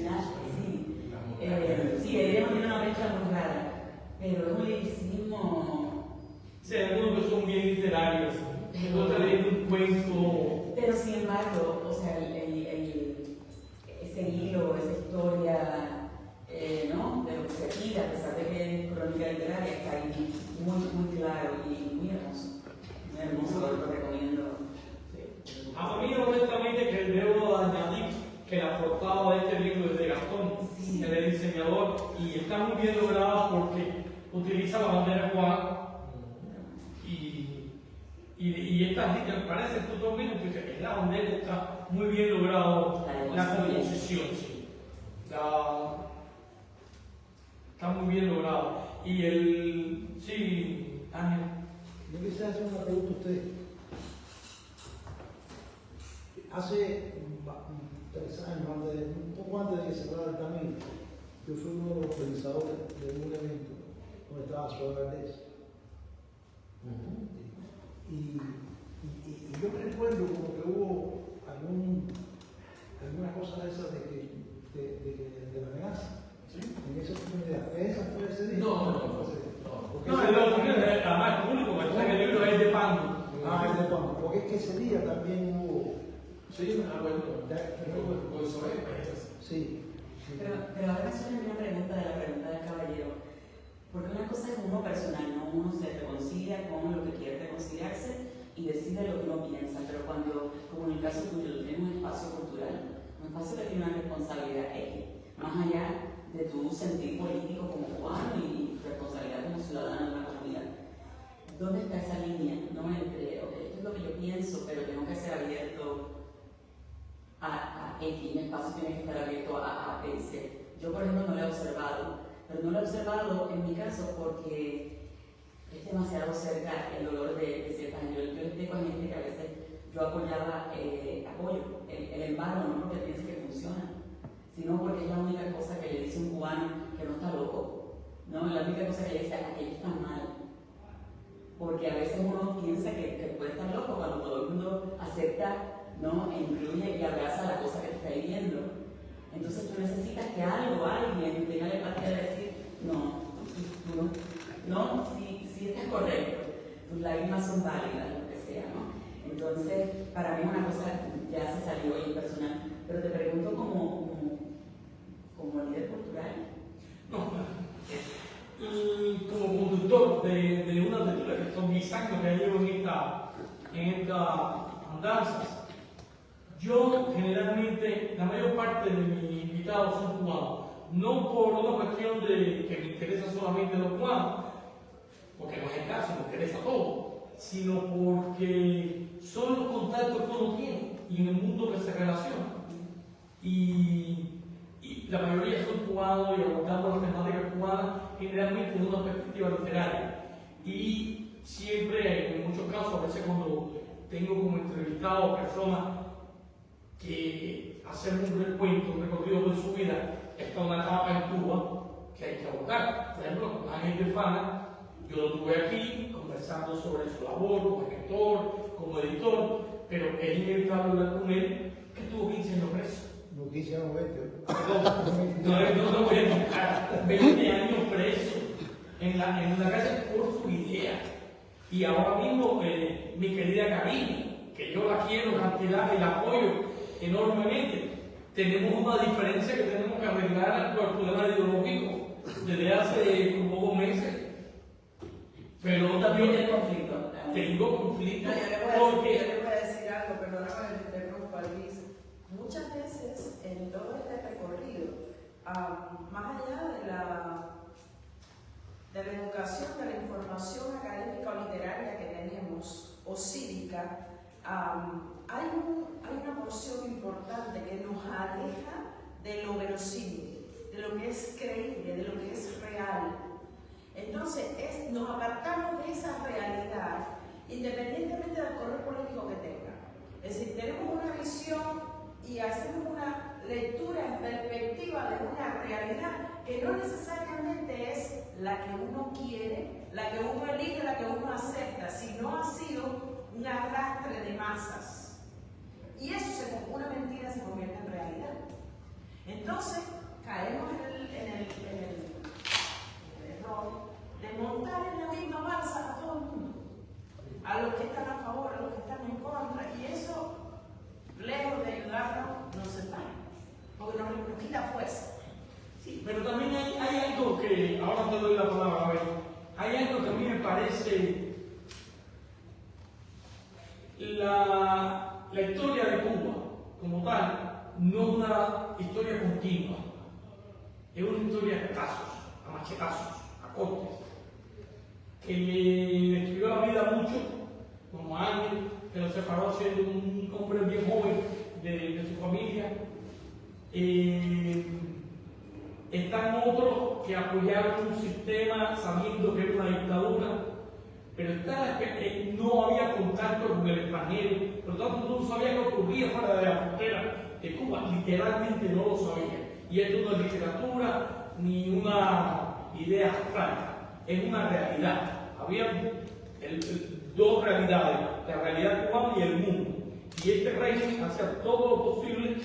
Nashville, sí. Sí, ella tiene una mezcla muy rara, pero es un liricismo. Sí, algunos que son bien literarios, otros leen un cuento. Pero sin embargo, o sea, ese hilo, esa historia, ¿no?, de lo que se pide, a pesar de que es crónica literaria, está ahí muy claro y muy hermoso. Muy hermoso, lo recomiendo. Sí. A mí, honestamente, que debo añadir que la portada de este libro es de Gastón, Sí. el diseñador, y está muy bien lograda porque utiliza la bandera Juan y esta gente me parece totalmente que la bandera está muy bien logrado, la composición, sí. Está muy bien logrado. Y sí, Ángel. Yo quisiera hacer una pregunta a usted. Hace 3 años, un poco antes de que cerrara el camino, yo fui uno de los organizadores de un evento donde estaba Suárez Valdés. Y yo recuerdo como que hubo algunas cosas de esas de la amenaza. ¿Sí? En esa oportunidad. ¿Esa fue ese día? No. Porque No, además, público, porque el libro es de Pando. es de Pando. Porque es que ese día también hubo. Sí, bueno, eso es. Sí. Pero ahora me suena una pregunta de la pregunta del caballero. Porque una cosa es uno personal, ¿no? Uno se reconcilia con lo que quiere reconciliarse y decide lo que uno piensa. Pero cuando, como en el caso tuyo, tienes un espacio cultural, un espacio que tiene una responsabilidad X, más allá de tu sentir político como cubano y responsabilidad como ciudadano de una comunidad. ¿Dónde está esa línea? ¿No? Entre, ok, esto es lo que yo pienso, pero tengo que ser abierto a X, mi espacio tiene que estar abierto a B, C. Yo, por ejemplo, no lo he observado, pero no lo he observado en mi caso porque es demasiado cerca el dolor de ciertas gente. Yo le explico a gente que a veces yo apoyaba, apoyo el embargo, no porque piense que funciona, sino porque es la única cosa que le dice un cubano que no está loco, ¿no? La única cosa que le dice aquello está mal. Porque a veces uno piensa que puede estar loco cuando todo el mundo acepta, ¿no?, e incluye y abraza la cosa que te está hiriendo. Entonces tú necesitas que alguien tenga la empatía de decir, no, si estás correcto, tus lágrimas son válidas, lo que sea, ¿no? Entonces, para mí una cosa ya se salió ahí personal, pero te pregunto como líder cultural. No, y como conductor de una lectura que son 10 años que llevo en estas andanzas, yo generalmente, la mayor parte de mis invitados son cubanos, no por una cuestión de que me interesa solamente los cubanos, porque no es el caso, me interesa todo, sino porque son los contactos que uno tiene y en el mundo que se relaciona. Y la mayoría son cubanos y abordando las temáticas cubanas generalmente desde una perspectiva literaria. Y siempre, en muchos casos, a veces cuando tengo como entrevistado personas que hacen un recuento, un recorrido de su vida, está una etapa en Cuba que hay que abordar. Por ejemplo, con Ángel Befana, yo lo tuve aquí conversando sobre su labor como escritor, como editor, pero es inevitable hablar con él que estuvo 15 años preso. No quisiéramos verte. No voy a tocar 20 años preso en la cárcel por su idea. Y ahora mismo, mi querida Karine, que yo la quiero cantidad y la apoyo enormemente, tenemos una diferencia que tenemos que arreglar por el problema ideológico desde hace como 2 meses. Pero también Tiene conflicto. tengo conflicto No, yo porque le voy a decir algo, perdóname que te interrumpa, Luis. Muchas veces en todo este recorrido, más allá de la educación, de la información académica o literaria que tenemos, o cívica, hay una porción importante que nos aleja de lo verosímil, de lo que es creíble, de lo que es real. Entonces, nos apartamos de esa realidad, independientemente del color político que tenga. Es decir, tenemos una visión y hacemos una lectura en perspectiva de una realidad que no necesariamente es la que uno quiere, la que uno elige, la que uno acepta, sino ha sido un arrastre de masas. Y eso, una mentira se convierte en realidad. Entonces, caemos en el error de montar en la misma balsa a todo el mundo, a los que están a favor, a los que están en contra, y eso, lejos de ayudarnos, nos separa, porque nos quita fuerza. sí, pero también hay algo que, ahora te doy la palabra, a ver, hay algo que a mí me parece la historia de Cuba, como tal, no es una historia continua, es una historia de casos, a machetazos, a cortes, que le destruyó la vida mucho, como Ángel, que lo separó siendo un hombre bien joven de su familia. Están otros que apoyaron un sistema sabiendo que era una dictadura, pero no había contacto con el extranjero, por lo tanto no sabía qué ocurría fuera de la frontera de Cuba, literalmente no lo sabía. Y esto no es literatura ni una idea abstracta, es una realidad. Había dos realidades, la realidad cubana y el mundo. Y este régimen hacía todo lo posible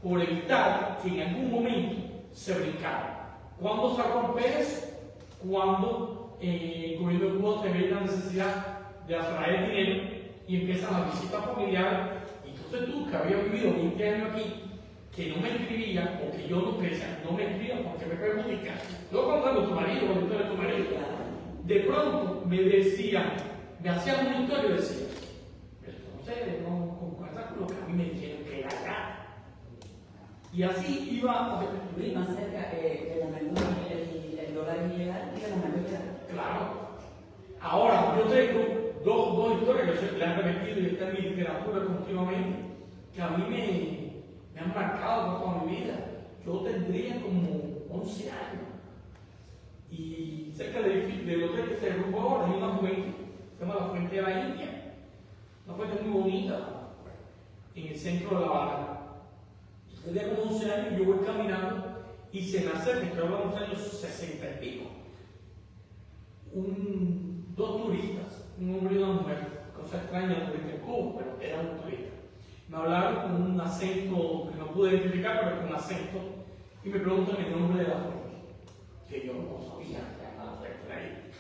por evitar que en algún momento se brincara. ¿Cuándo se rompe eso? Cuando el gobierno de Cuba se ve la necesidad de atraer dinero y empiezan las visitas familiares. Y entonces tú, que habías vivido 20 años aquí, que no me escribía, o que yo no pensaba, no me escribía porque me perjudica. Yo cuando tu marido, cuando tú eres tu marido, de pronto me decían, me hacían una historia y decía, pero entonces no concuerda con lo que a mí me dijeron que era acá. Y así iba. Luis, más cerca, el momento el dólar es ilegal y el momento es ilegal. Claro. Ahora, yo tengo dos historias que se le han repetido y está en mi literatura continuamente, que a mí me han marcado toda mi vida. Yo tendría como 11 años. Y cerca del hotel que se derrumbó ahora hay una fuente, se llama la Fuente de la India. Una fuente muy bonita en el centro de La Habana. Yo tenía como 11 años y yo voy caminando y se me acerca, estoy hablando de los años 60 y pico, dos turistas, un hombre y una mujer, cosa extraña porque en Cuba, pero eran turistas. Me hablaron con un acento que no pude identificar, pero con un acento, y me preguntan el nombre de la fuente, que yo no sabía que era la fuente ahí.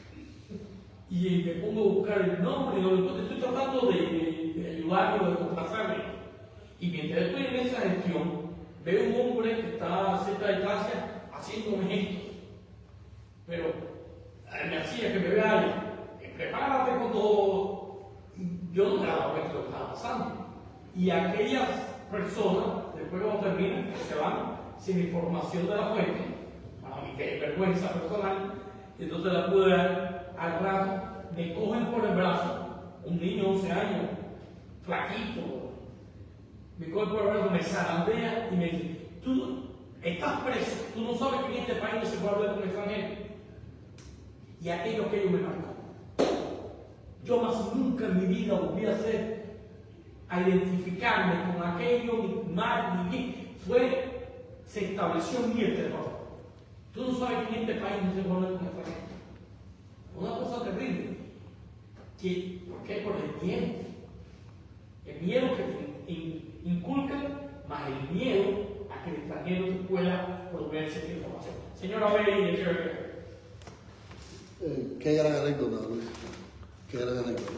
Y me pongo a buscar el nombre, y estoy tratando de ayudarlo, de complacerlo. Y mientras estoy en esa gestión, veo un hombre que está cerca de casa haciendo gestos. Pero me hacía que me vea ahí, prepárate cuando yo no me daba cuenta de lo que estaba pasando. Y aquellas personas, después cuando terminan, que se van sin información de la fuente, para mí que es vergüenza personal, entonces la pude dar al rato, me cogen por el brazo, un niño de 11 años, flaquito, me cogen por el brazo, me zarandea y me dice, tú estás preso, tú no sabes que en este país no se puede hablar con extranjeros. Y aquello me marcó. Yo más nunca en mi vida volví a identificarme con aquello, ni mal, ni bien. Se estableció en mí el terror. Tú no sabes que en este país no se vuelve con esta gente. Una cosa terrible. ¿Por qué? Por el miedo. El miedo que te inculcan, más el miedo a que el extranjero te pueda proveer esa información. Señora Bey, de Cherokee. Qué gran anécdota, Luis. Qué gran anécdota.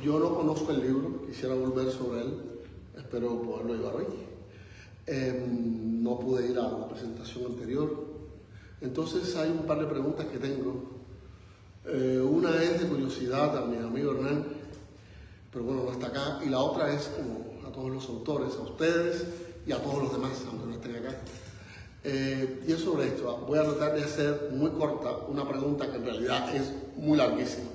Yo no conozco el libro, quisiera volver sobre él, espero poderlo llevar hoy. No pude ir a la presentación anterior, entonces hay un par de preguntas que tengo. Una es de curiosidad a mi amigo Hernán, pero bueno, no está acá, y la otra es como a todos los autores, a ustedes y a todos los demás, aunque no estén acá. Y es sobre esto. Voy a tratar de hacer muy corta una pregunta que en realidad es muy larguísima.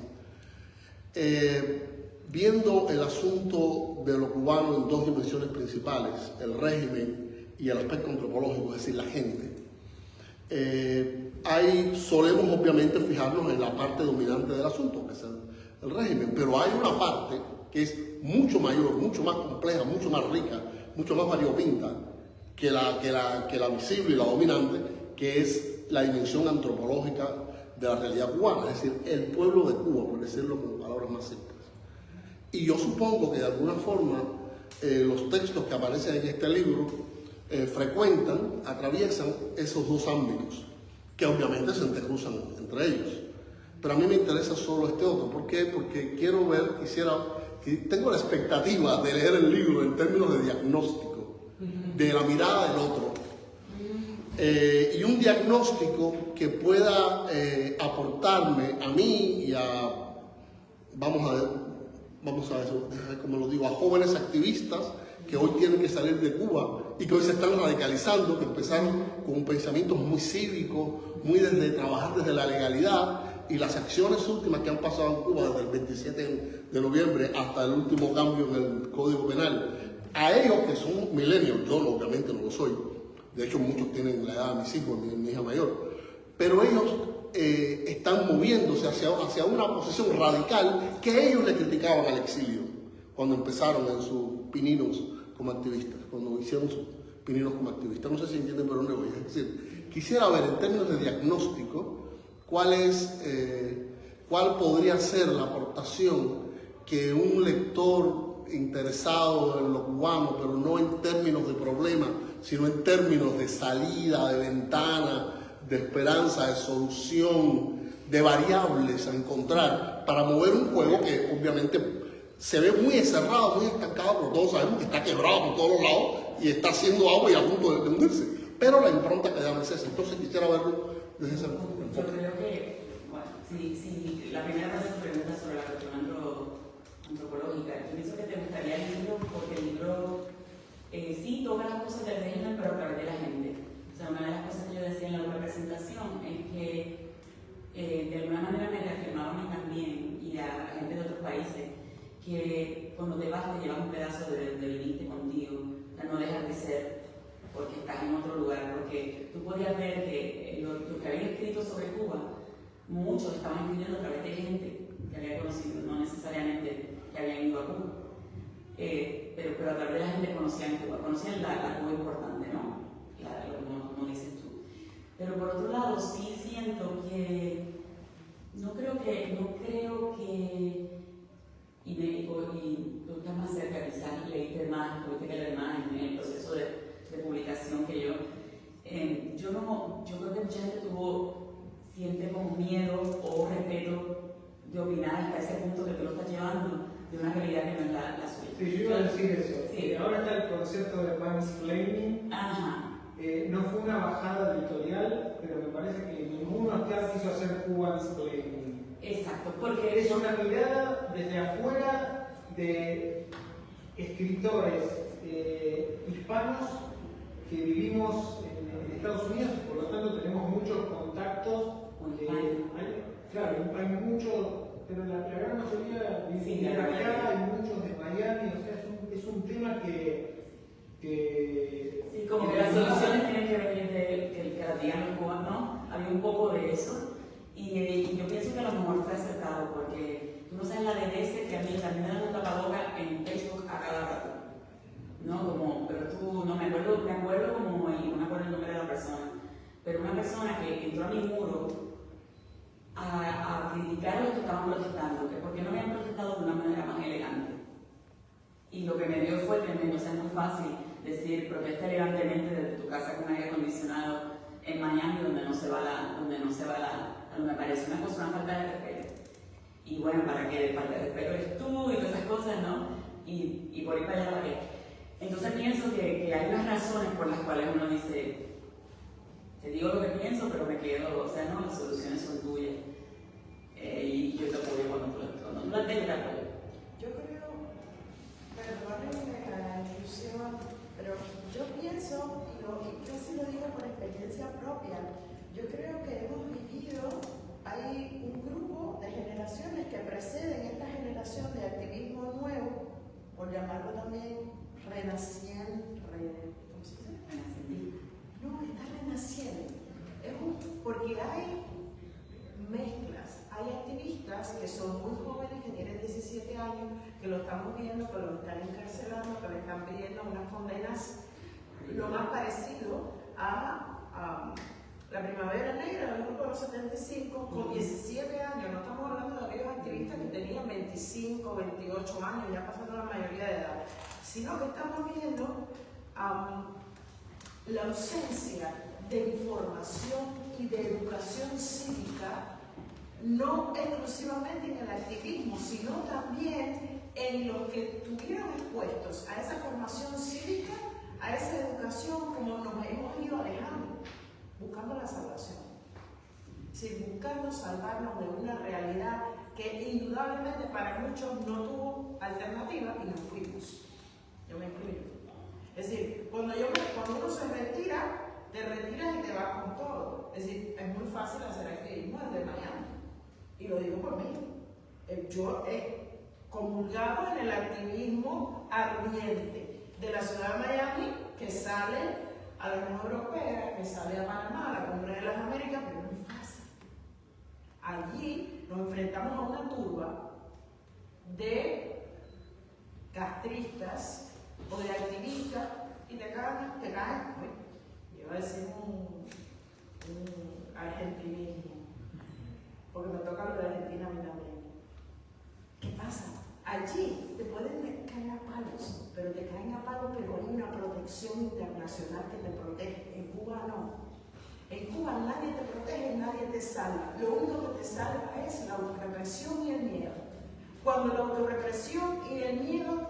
Viendo el asunto de lo cubano en dos dimensiones principales, el régimen y el aspecto antropológico, es decir, la gente, solemos obviamente fijarnos en la parte dominante del asunto, que es el régimen, pero hay una parte que es mucho mayor, mucho más compleja, mucho más rica, mucho más variopinta que la visible y la dominante, que es la dimensión antropológica de la realidad cubana, es decir, el pueblo de Cuba, por decirlo con palabras más simples. Y yo supongo que de alguna forma los textos que aparecen en este libro atraviesan esos dos ámbitos, que obviamente se entrecruzan entre ellos. Pero a mí me interesa solo este otro. ¿Por qué? Porque tengo la expectativa de leer el libro en términos de diagnóstico, de la mirada del otro, y un diagnóstico que pueda aportarme a mí y vamos a ver cómo lo digo, a jóvenes activistas que hoy tienen que salir de Cuba y que hoy se están radicalizando, que empezaron con pensamientos muy cívicos, muy desde trabajar desde la legalidad, y las acciones últimas que han pasado en Cuba desde el 27 de noviembre hasta el último cambio en el Código Penal, a ellos que son millennials, yo obviamente no lo soy, de hecho muchos tienen la edad de mis hijos, mi hija mayor, pero ellos están moviéndose hacia una posición radical que ellos le criticaban al exilio cuando empezaron en sus pininos como activistas, cuando hicieron sus pininos como activistas. No sé si entienden por dónde voy. Es decir, quisiera ver en términos de diagnóstico cuál podría ser la aportación que un lector interesado en lo cubano, pero no en términos de problema, sino en términos de salida, de ventana, de esperanza, de solución, de variables a encontrar para mover un juego que obviamente se ve muy encerrado, muy estancado, pero todos sabemos que está quebrado por todos los lados y está haciendo agua y a punto de hundirse. Pero la impronta que da es esa. Entonces quisiera verlo desde ese enfoque. Yo creo que, bueno, si la primera parte de tu pregunta sobre la cuestión antropológica, yo pienso que te gustaría el libro porque el libro sí toca las cosas del régimen, pero a través de la gente. O sea, una de las cosas que yo decía en la otra presentación es que de alguna manera me reafirmaron a mí también y a la gente de otros países que cuando te vas te llevas un pedazo de viniste contigo, o sea, no dejas de ser porque estás en otro lugar, porque tú podías ver que los que habían escrito sobre Cuba, muchos estaban escribiendo a través de gente que había conocido, no necesariamente que habían ido a Cuba, pero a través de la gente conocían Cuba, conocían la Cuba importante, ¿no? Como dices tú. Pero por otro lado, sí siento que no creo que y tú estás más cerca, quizás leíste más, tuviste que leer más en el proceso de publicación que yo. Yo creo que mucha gente siente como miedo o respeto de opinar hasta ese punto que tú lo estás llevando de una realidad que no es la suya. Sí, yo iba a decir eso. Sí. Ahora está el concepto de mansplaining. Ajá. No fue una bajada editorial, pero me parece que ninguno acá quiso hacer mansplaining. Exacto, porque es una mirada desde afuera de escritores hispanos que vivimos en Estados Unidos, por lo tanto tenemos muchos contactos. Claro, hay muchos, pero la gran mayoría viven acá, hay muchos de Miami, o sea, es un tema que sí, como que las soluciones tienen que venir que las digan los cubanos, ¿no? Había un poco de eso. Y yo pienso que a lo mejor fue acertado porque dice, a mí me dan un tapaboca en Facebook a cada rato. No, como, pero tú, no me acuerdo como, y no me acuerdo el nombre de la persona, pero una persona que entró a mi muro a criticar a los que estaban protestando, que por qué no habían protestado de una manera más elegante. Y lo que me dio fue tremendo, o sea, es muy fácil decir, protesta elegantemente desde tu casa con aire acondicionado en Miami, donde me parece una cosa, una falta de respeto. Y bueno, para que falta de respeto eres tú y todas esas cosas, ¿no? Y por ahí para allá para qué. Entonces pienso que hay unas razones por las cuales uno dice, te digo lo que pienso, pero me quedo, o sea, no, las soluciones son tuyas. Y yo te apoyo cuando tú las tengas, te apoyo. Yo creo, perdónenme la inclusión, pero yo pienso, y casi lo digo por experiencia propia, yo creo que hemos vivido, hay un grupo de generaciones que preceden esta generación de activismo nuevo, por llamarlo también renaciendo, ¿cómo se dice? Renaciendo. No, está renaciendo. Porque hay mezclas, hay activistas que son muy jóvenes, que tienen 17 años, que lo estamos viendo, que lo están encarcelando, que le están pidiendo unas condenas, lo más parecido a la Primavera Negra, el grupo de los 75, con 17 años. No estamos hablando de aquellos activistas que tenían 25, 28 años, ya pasando la mayoría de edad, sino que estamos viendo la ausencia de información y de educación cívica, no exclusivamente en el activismo, sino también en los que estuvieron expuestos a esa formación cívica, a esa educación, como nos hemos ido alejando, buscando la salvación. Sí, buscando salvarnos de una realidad que indudablemente para muchos no tuvo alternativa y nos fuimos. Yo me incluyo. Es decir, cuando uno se retira, te retiras y te vas con todo. Es decir, es muy fácil hacer activismo desde Miami. Y lo digo por mí. Yo he comulgado en el activismo ardiente de la ciudad de Miami, que sale a la Unión Europea, que sale a Panamá, a la Cumbre de las Américas, pero no es fácil. Allí nos enfrentamos a una turba de castristas o de activistas y te caen, yo iba a decir un argentinismo, porque me toca lo de Argentina a mí también. ¿Qué pasa? Allí te pueden caer a palos, pero te caen a palos, pero hay una protección internacional que te protege. En Cuba no. En Cuba nadie te protege, nadie te salva. Lo único que te salva es la autorrepresión y el miedo. Cuando la autorrepresión y el miedo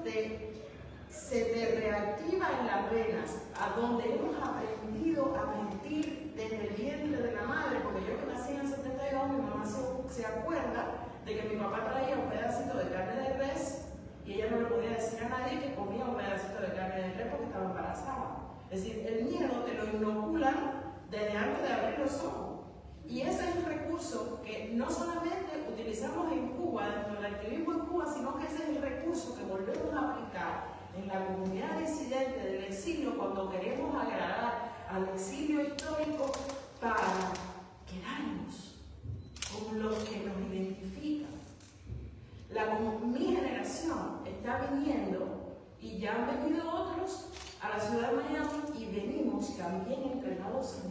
se te reactiva en las venas, a donde hemos aprendido a mentir desde el vientre de la madre, porque yo que nací en el 72, mi mamá se acuerda de que mi papá traía un pedacito de carne de res y ella no le podía decir a nadie que comía un pedacito de carne de res porque estaba embarazada. Es decir, el miedo te lo inoculan desde antes de abrir los ojos. Y ese es un recurso que no solamente utilizamos en Cuba, dentro del activismo en Cuba, sino que ese es el recurso que volvemos a aplicar en la comunidad disidente del exilio cuando queremos agradar al exilio histórico para quedarnos con los que nos identifican. Mi generación está viniendo, y ya han venido otros, a la ciudad de Miami, y venimos también entrenados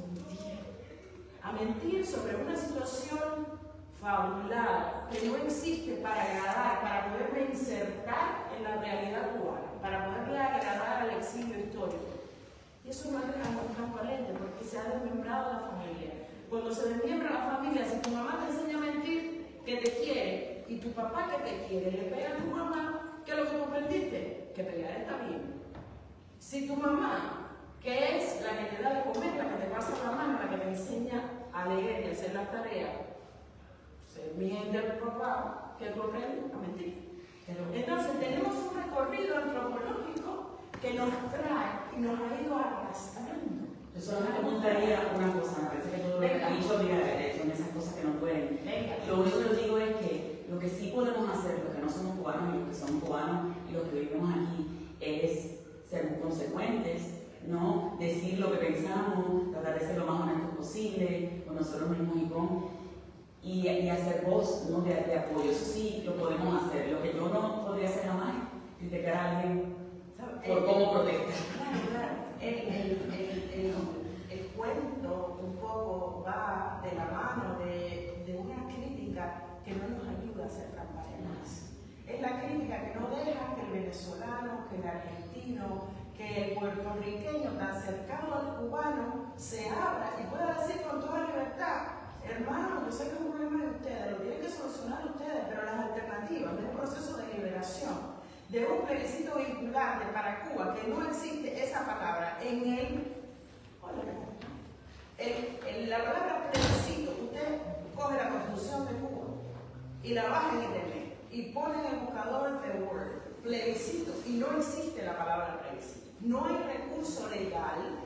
a mentir sobre una situación fabulada que no existe para agradar, para poderme insertar en la realidad cubana, para poderle agradar al exilio histórico. Y eso no es transparente porque se ha desmembrado la familia. Cuando se desmembra la familia, si tu mamá te enseña a mentir, que te quiere, y tu papá que te quiere, le pega a tu mamá, ¿qué es lo que tú aprendiste? Que pegar está bien. Si tu mamá, que es la que te da de comer, la que te pasa la mano, la que te enseña a leer y a hacer las tareas, se miente a tu papá, ¿qué tú aprendes? A mentir. Entonces tenemos un recorrido antropológico que nos trae y nos ha ido arrastrando. Yo solamente preguntaría una cosa, me parece que todo lo que ha dicho, mira, son esas cosas que no pueden. Lo único que yo digo es que lo que sí podemos hacer, los que no somos cubanos y los que somos cubanos y los que vivimos aquí, es ser consecuentes, ¿no? Decir lo que pensamos, tratar de ser lo más honestos posible con nosotros mismos y con y hacer voz, ¿no?, de apoyo. Eso sí lo podemos hacer. Lo que yo no podría hacer jamás es criticar a alguien por cómo protesta. Claro. El cuento un poco va de la mano de una crítica que no nos ayuda a ser transparentes. Es la crítica que no deja que el venezolano, que el argentino, que el puertorriqueño tan cercano al cubano se abra y pueda decir con toda libertad: hermano, yo sé que es un problema de ustedes, lo tienen que solucionar ustedes, pero las alternativas de un proceso de liberación, de un plebiscito vinculante para Cuba, que no existe esa palabra en la palabra plebiscito. Usted coge la Constitución de Cuba y la baja en internet y pone en el buscador de Word plebiscito y no existe la palabra plebiscito. No hay recurso legal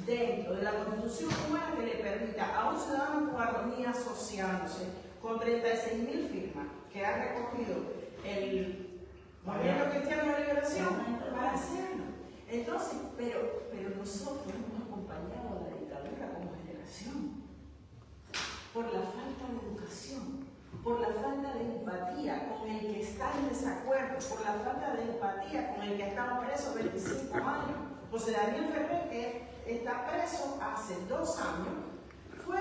dentro de la Constitución cubana que le permita a un ciudadano cubano, ni asociándose con 36.000 firmas que ha recogido el Movimiento Cristiano de Liberación, para hacerlo. Entonces, pero nosotros hemos acompañado a la dictadura como generación por la falta de educación, por la falta de empatía con el que está en desacuerdo, por la falta de empatía con el que estaba preso 25 años. José Daniel Ferrer, que está preso hace 2 años, fue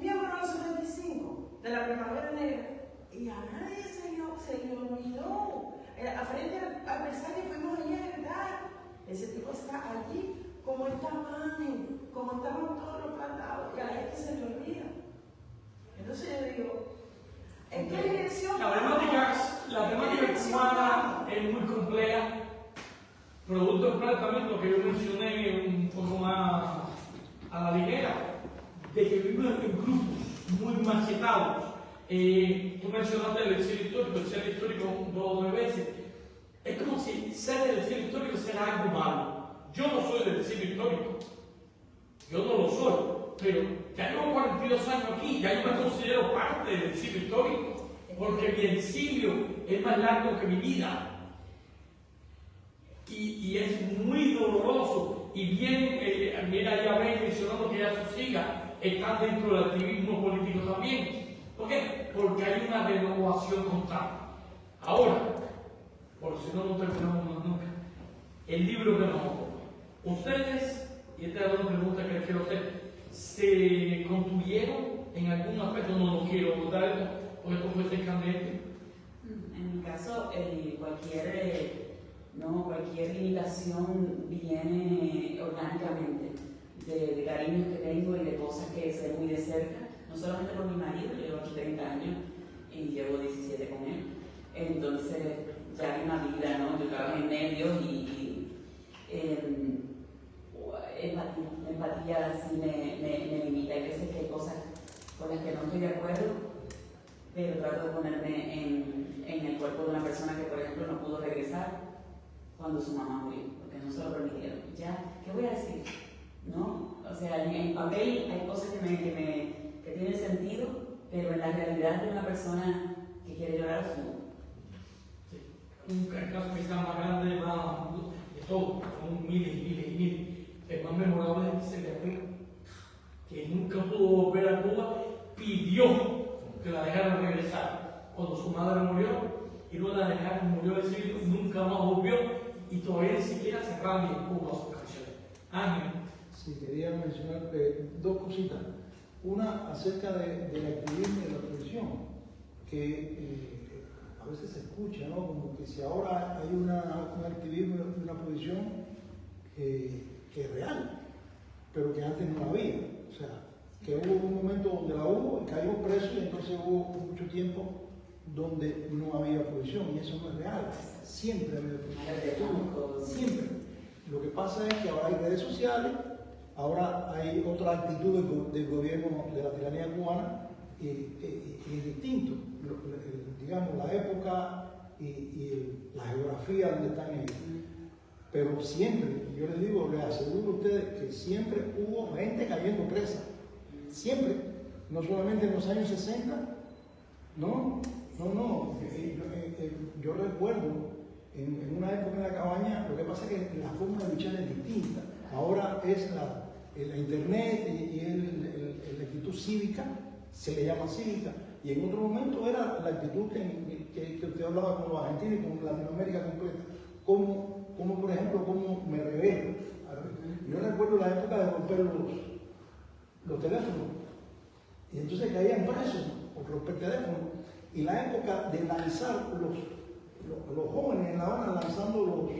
miembro de los 75 de la Primavera Negra y a nadie se le olvidó. A frente al mensaje fuimos allí a gritar. Ese tipo está allí como está Mami, como estaban todos los plantados, y a la gente se le olvida. Entonces yo digo, ¿en qué dirección? La temática cubana es muy compleja, producto del planteamiento que yo mencioné un poco más a la ligera, de que vivimos en grupos muy machetados. Tú mencionaste el exilio histórico 2 o 3 veces. Es como si ser del exilio histórico será algo malo. Yo no soy del exilio histórico, yo no lo soy, pero ya llevo 42 años aquí, ya yo me considero parte del exilio histórico, porque mi exilio es más largo que mi vida. Y es muy doloroso. Y bien, mira, ya ven mencionando que ya sus hijas están dentro del activismo político también. ¿Por qué? Porque hay una renovación constante. Ahora, por si no terminamos más nunca, el libro que nos ocupa. Ustedes, y esta es una pregunta que les quiero hacer, ¿se construyeron en algún aspecto? No lo quiero dar porque esto fue candente. En mi caso, cualquier limitación viene orgánicamente de cariños que tengo y de cosas que sé muy de cerca, no solamente por mi marido, yo llevo aquí 30 años y llevo 17 con él. Entonces, ya hay una vida, ¿no? Yo trabajo en medios y empatía sí me limita. Hay veces que hay cosas con las que no estoy de acuerdo, pero trato de ponerme en el cuerpo de una persona que, por ejemplo, no pudo regresar cuando su mamá murió, porque no se lo permitieron. Ya, ¿qué voy a decir? ¿No? O sea, en papel hay cosas que tienen sentido, pero en la realidad de una persona que quiere llorar a su mamá. El caso quizás más grande, más de todo, son miles y miles y miles. El más memorable es Celia, que nunca pudo volver a Cuba, pidió que la dejaran regresar. Cuando su madre murió y no la dejaron, murió de exilio, nunca más volvió y todavía ni siquiera se cambia en Cuba sus canciones. Ángel. Sí, quería mencionar 2 cositas. Una acerca del activismo y de la televisión, que a veces se escucha, ¿no? Como que si ahora hay un activismo y una posición que es real, pero que antes no la había. O sea, que hubo un momento donde la hubo y caímos presos y entonces hubo mucho tiempo donde no había posición y eso no es real. Siempre ha habido posición. Siempre. Lo que pasa es que ahora hay redes sociales, ahora hay otra actitud del gobierno de la tiranía cubana y es distinto. Digamos, la época y la geografía donde están ellos. Pero siempre, yo les digo, les aseguro a ustedes que siempre hubo gente cayendo presa. Siempre. No solamente en los años 60. No. Yo recuerdo en una época en la cabaña, lo que pasa es que la forma de luchar es distinta. Ahora es la internet y la actitud cívica se le llama cívica, y en otro momento era la actitud que usted hablaba con los argentinos y con Latinoamérica completa, como por ejemplo, como me rebelo. Yo recuerdo la época de romper los teléfonos, y entonces caían presos por romper teléfonos, y la época de lanzar los jóvenes en La Habana lanzando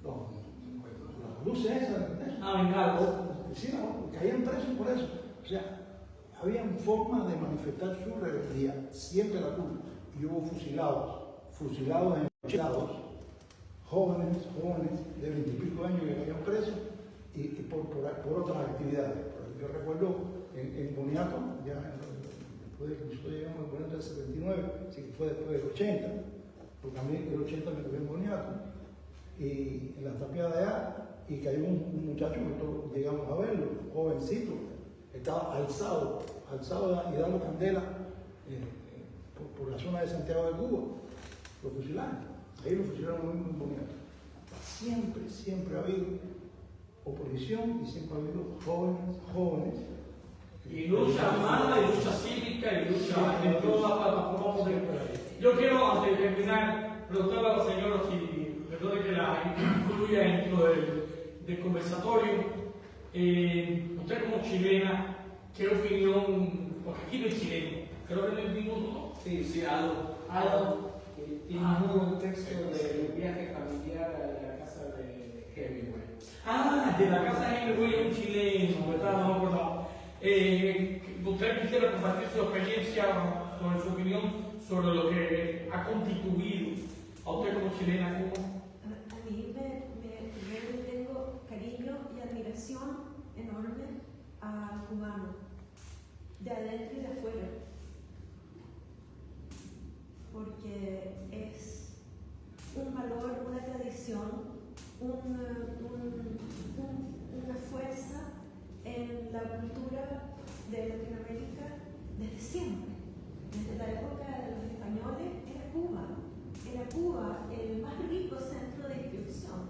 las luces esas, sí, no, caían presos por eso. O sea, habían formas de manifestar su rebeldía, siempre la tuvo. Y hubo fusilados en lados, jóvenes de 20 y pico años que caían presos y por otras actividades. Yo recuerdo en Boniato, ya después de que nosotros llegamos al Boniato del 79, así que fue después del 80, porque a mí el 80 me tocó en Boniato, y en la tapiada de allá, y cayó un muchacho que nosotros llegamos a verlo, jovencito, estaba alzado y dando candela por la zona de Santiago de Cuba. Lo fusilaron. Ahí lo fusilaron muy bonito. Siempre ha habido oposición y siempre ha habido jóvenes. Y lucha armada, y lucha cívica, y lucha en todas las plataformas de por ahí. Yo quiero, antes de terminar, preguntarle a la señora si, perdone que la incluya dentro del conversatorio, usted como chilena, ¿qué opinión? Porque aquí no es chileno, creo que no es ninguno, ¿no? Sí, Aldo, que tiene un texto de un viaje familiar a la casa de Hemingway. De la casa de Hemingway, un chileno, ¿verdad? No me acordaba. ¿Usted quisiera compartir su experiencia, sobre su opinión, sobre lo que ha constituido a usted como chilena? A mí me tengo cariño y admiración enorme al cubano, de adentro y de afuera, porque es un valor, una tradición, una fuerza en la cultura de Latinoamérica desde siempre. Desde la época de los españoles era Cuba el más rico centro de distribución,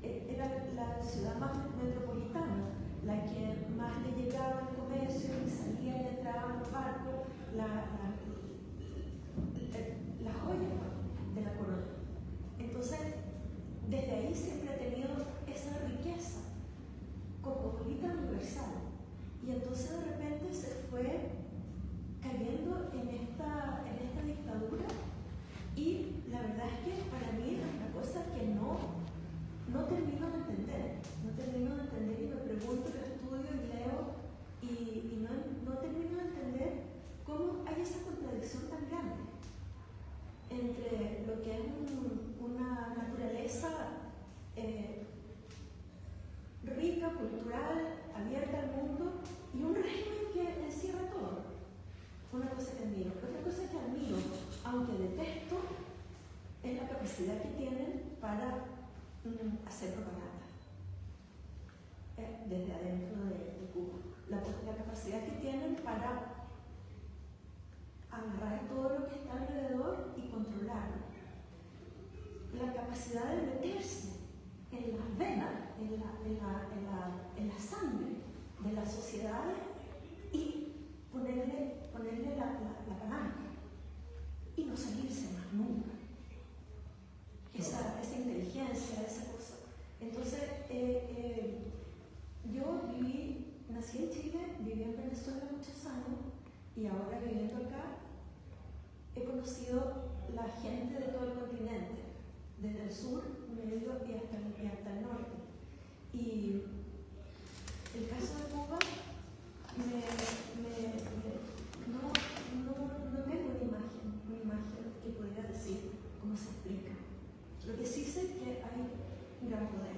era la ciudad más metropolitana, la que más le llegaba al comercio y salía y entraba en los barcos, la joya de la corona. Entonces, desde ahí siempre ha tenido esa riqueza cosmopolita universal. Y entonces de repente se fue cayendo en esta dictadura, y la verdad es que para mí es una cosa que no termino de entender. No termino de entender y me pregunto, lo estudio y leo y no termino de entender cómo hay esa contradicción tan grande entre lo que es una naturaleza rica, cultural, abierta al mundo, y un régimen que encierra todo. Una cosa que admiro. Otra cosa que admiro, aunque detesto, es la capacidad que tienen para hacer propaganda desde adentro de Cuba. La capacidad que tienen para agarrar todo lo que está alrededor y controlarlo. La capacidad de meterse en las venas, en la sangre de las sociedades y ponerle la palanca y no salirse más nunca. Esa inteligencia, esa cosa. Entonces, yo nací en Chile, viví en Venezuela muchos años, y ahora viviendo acá, he conocido la gente de todo el continente, desde el sur, medio y hasta el norte. Y el caso de Cuba, no tengo una imagen que pudiera decir cómo se explica. Lo que sí sé es que hay un gran poder.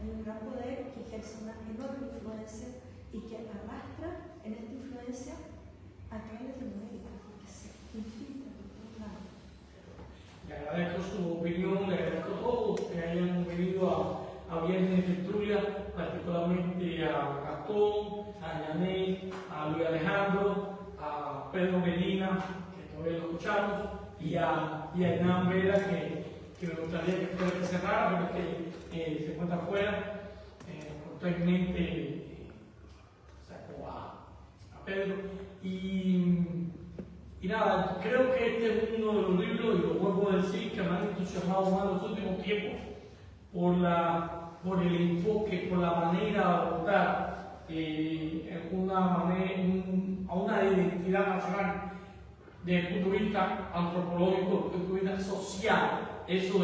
Hay un gran poder que ejerce una enorme influencia y que arrastra en esta influencia a toda Latinoamérica, porque se infiltra por todos lados. Le agradezco su opinión, le agradezco a todos que hayan venido a Viernes de Tertulia, particularmente a Gastón, a Yané, a Luis Alejandro, a Pedro Medina, que todavía lo escuchamos, y a Hernán Vera, que me gustaría que fuera que cerrara, pero que se encuentra afuera, actualmente sacó a Pedro. Y nada, creo que este es uno de los libros, y lo vuelvo a decir, que me han entusiasmado más en los últimos tiempos por el enfoque, por la manera de abordar a una identidad nacional desde el punto de vista antropológico, desde el punto de vista social, eso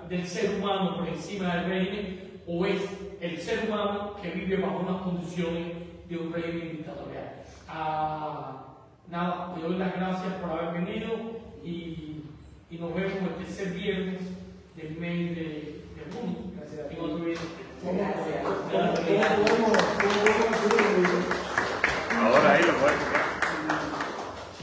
del ser humano por encima del régimen, o es el ser humano que vive bajo unas condiciones de un régimen dictatorial. Nada, le doy las gracias por haber venido y nos vemos el tercer viernes del mes de junio. Gracias a ti. Gracias.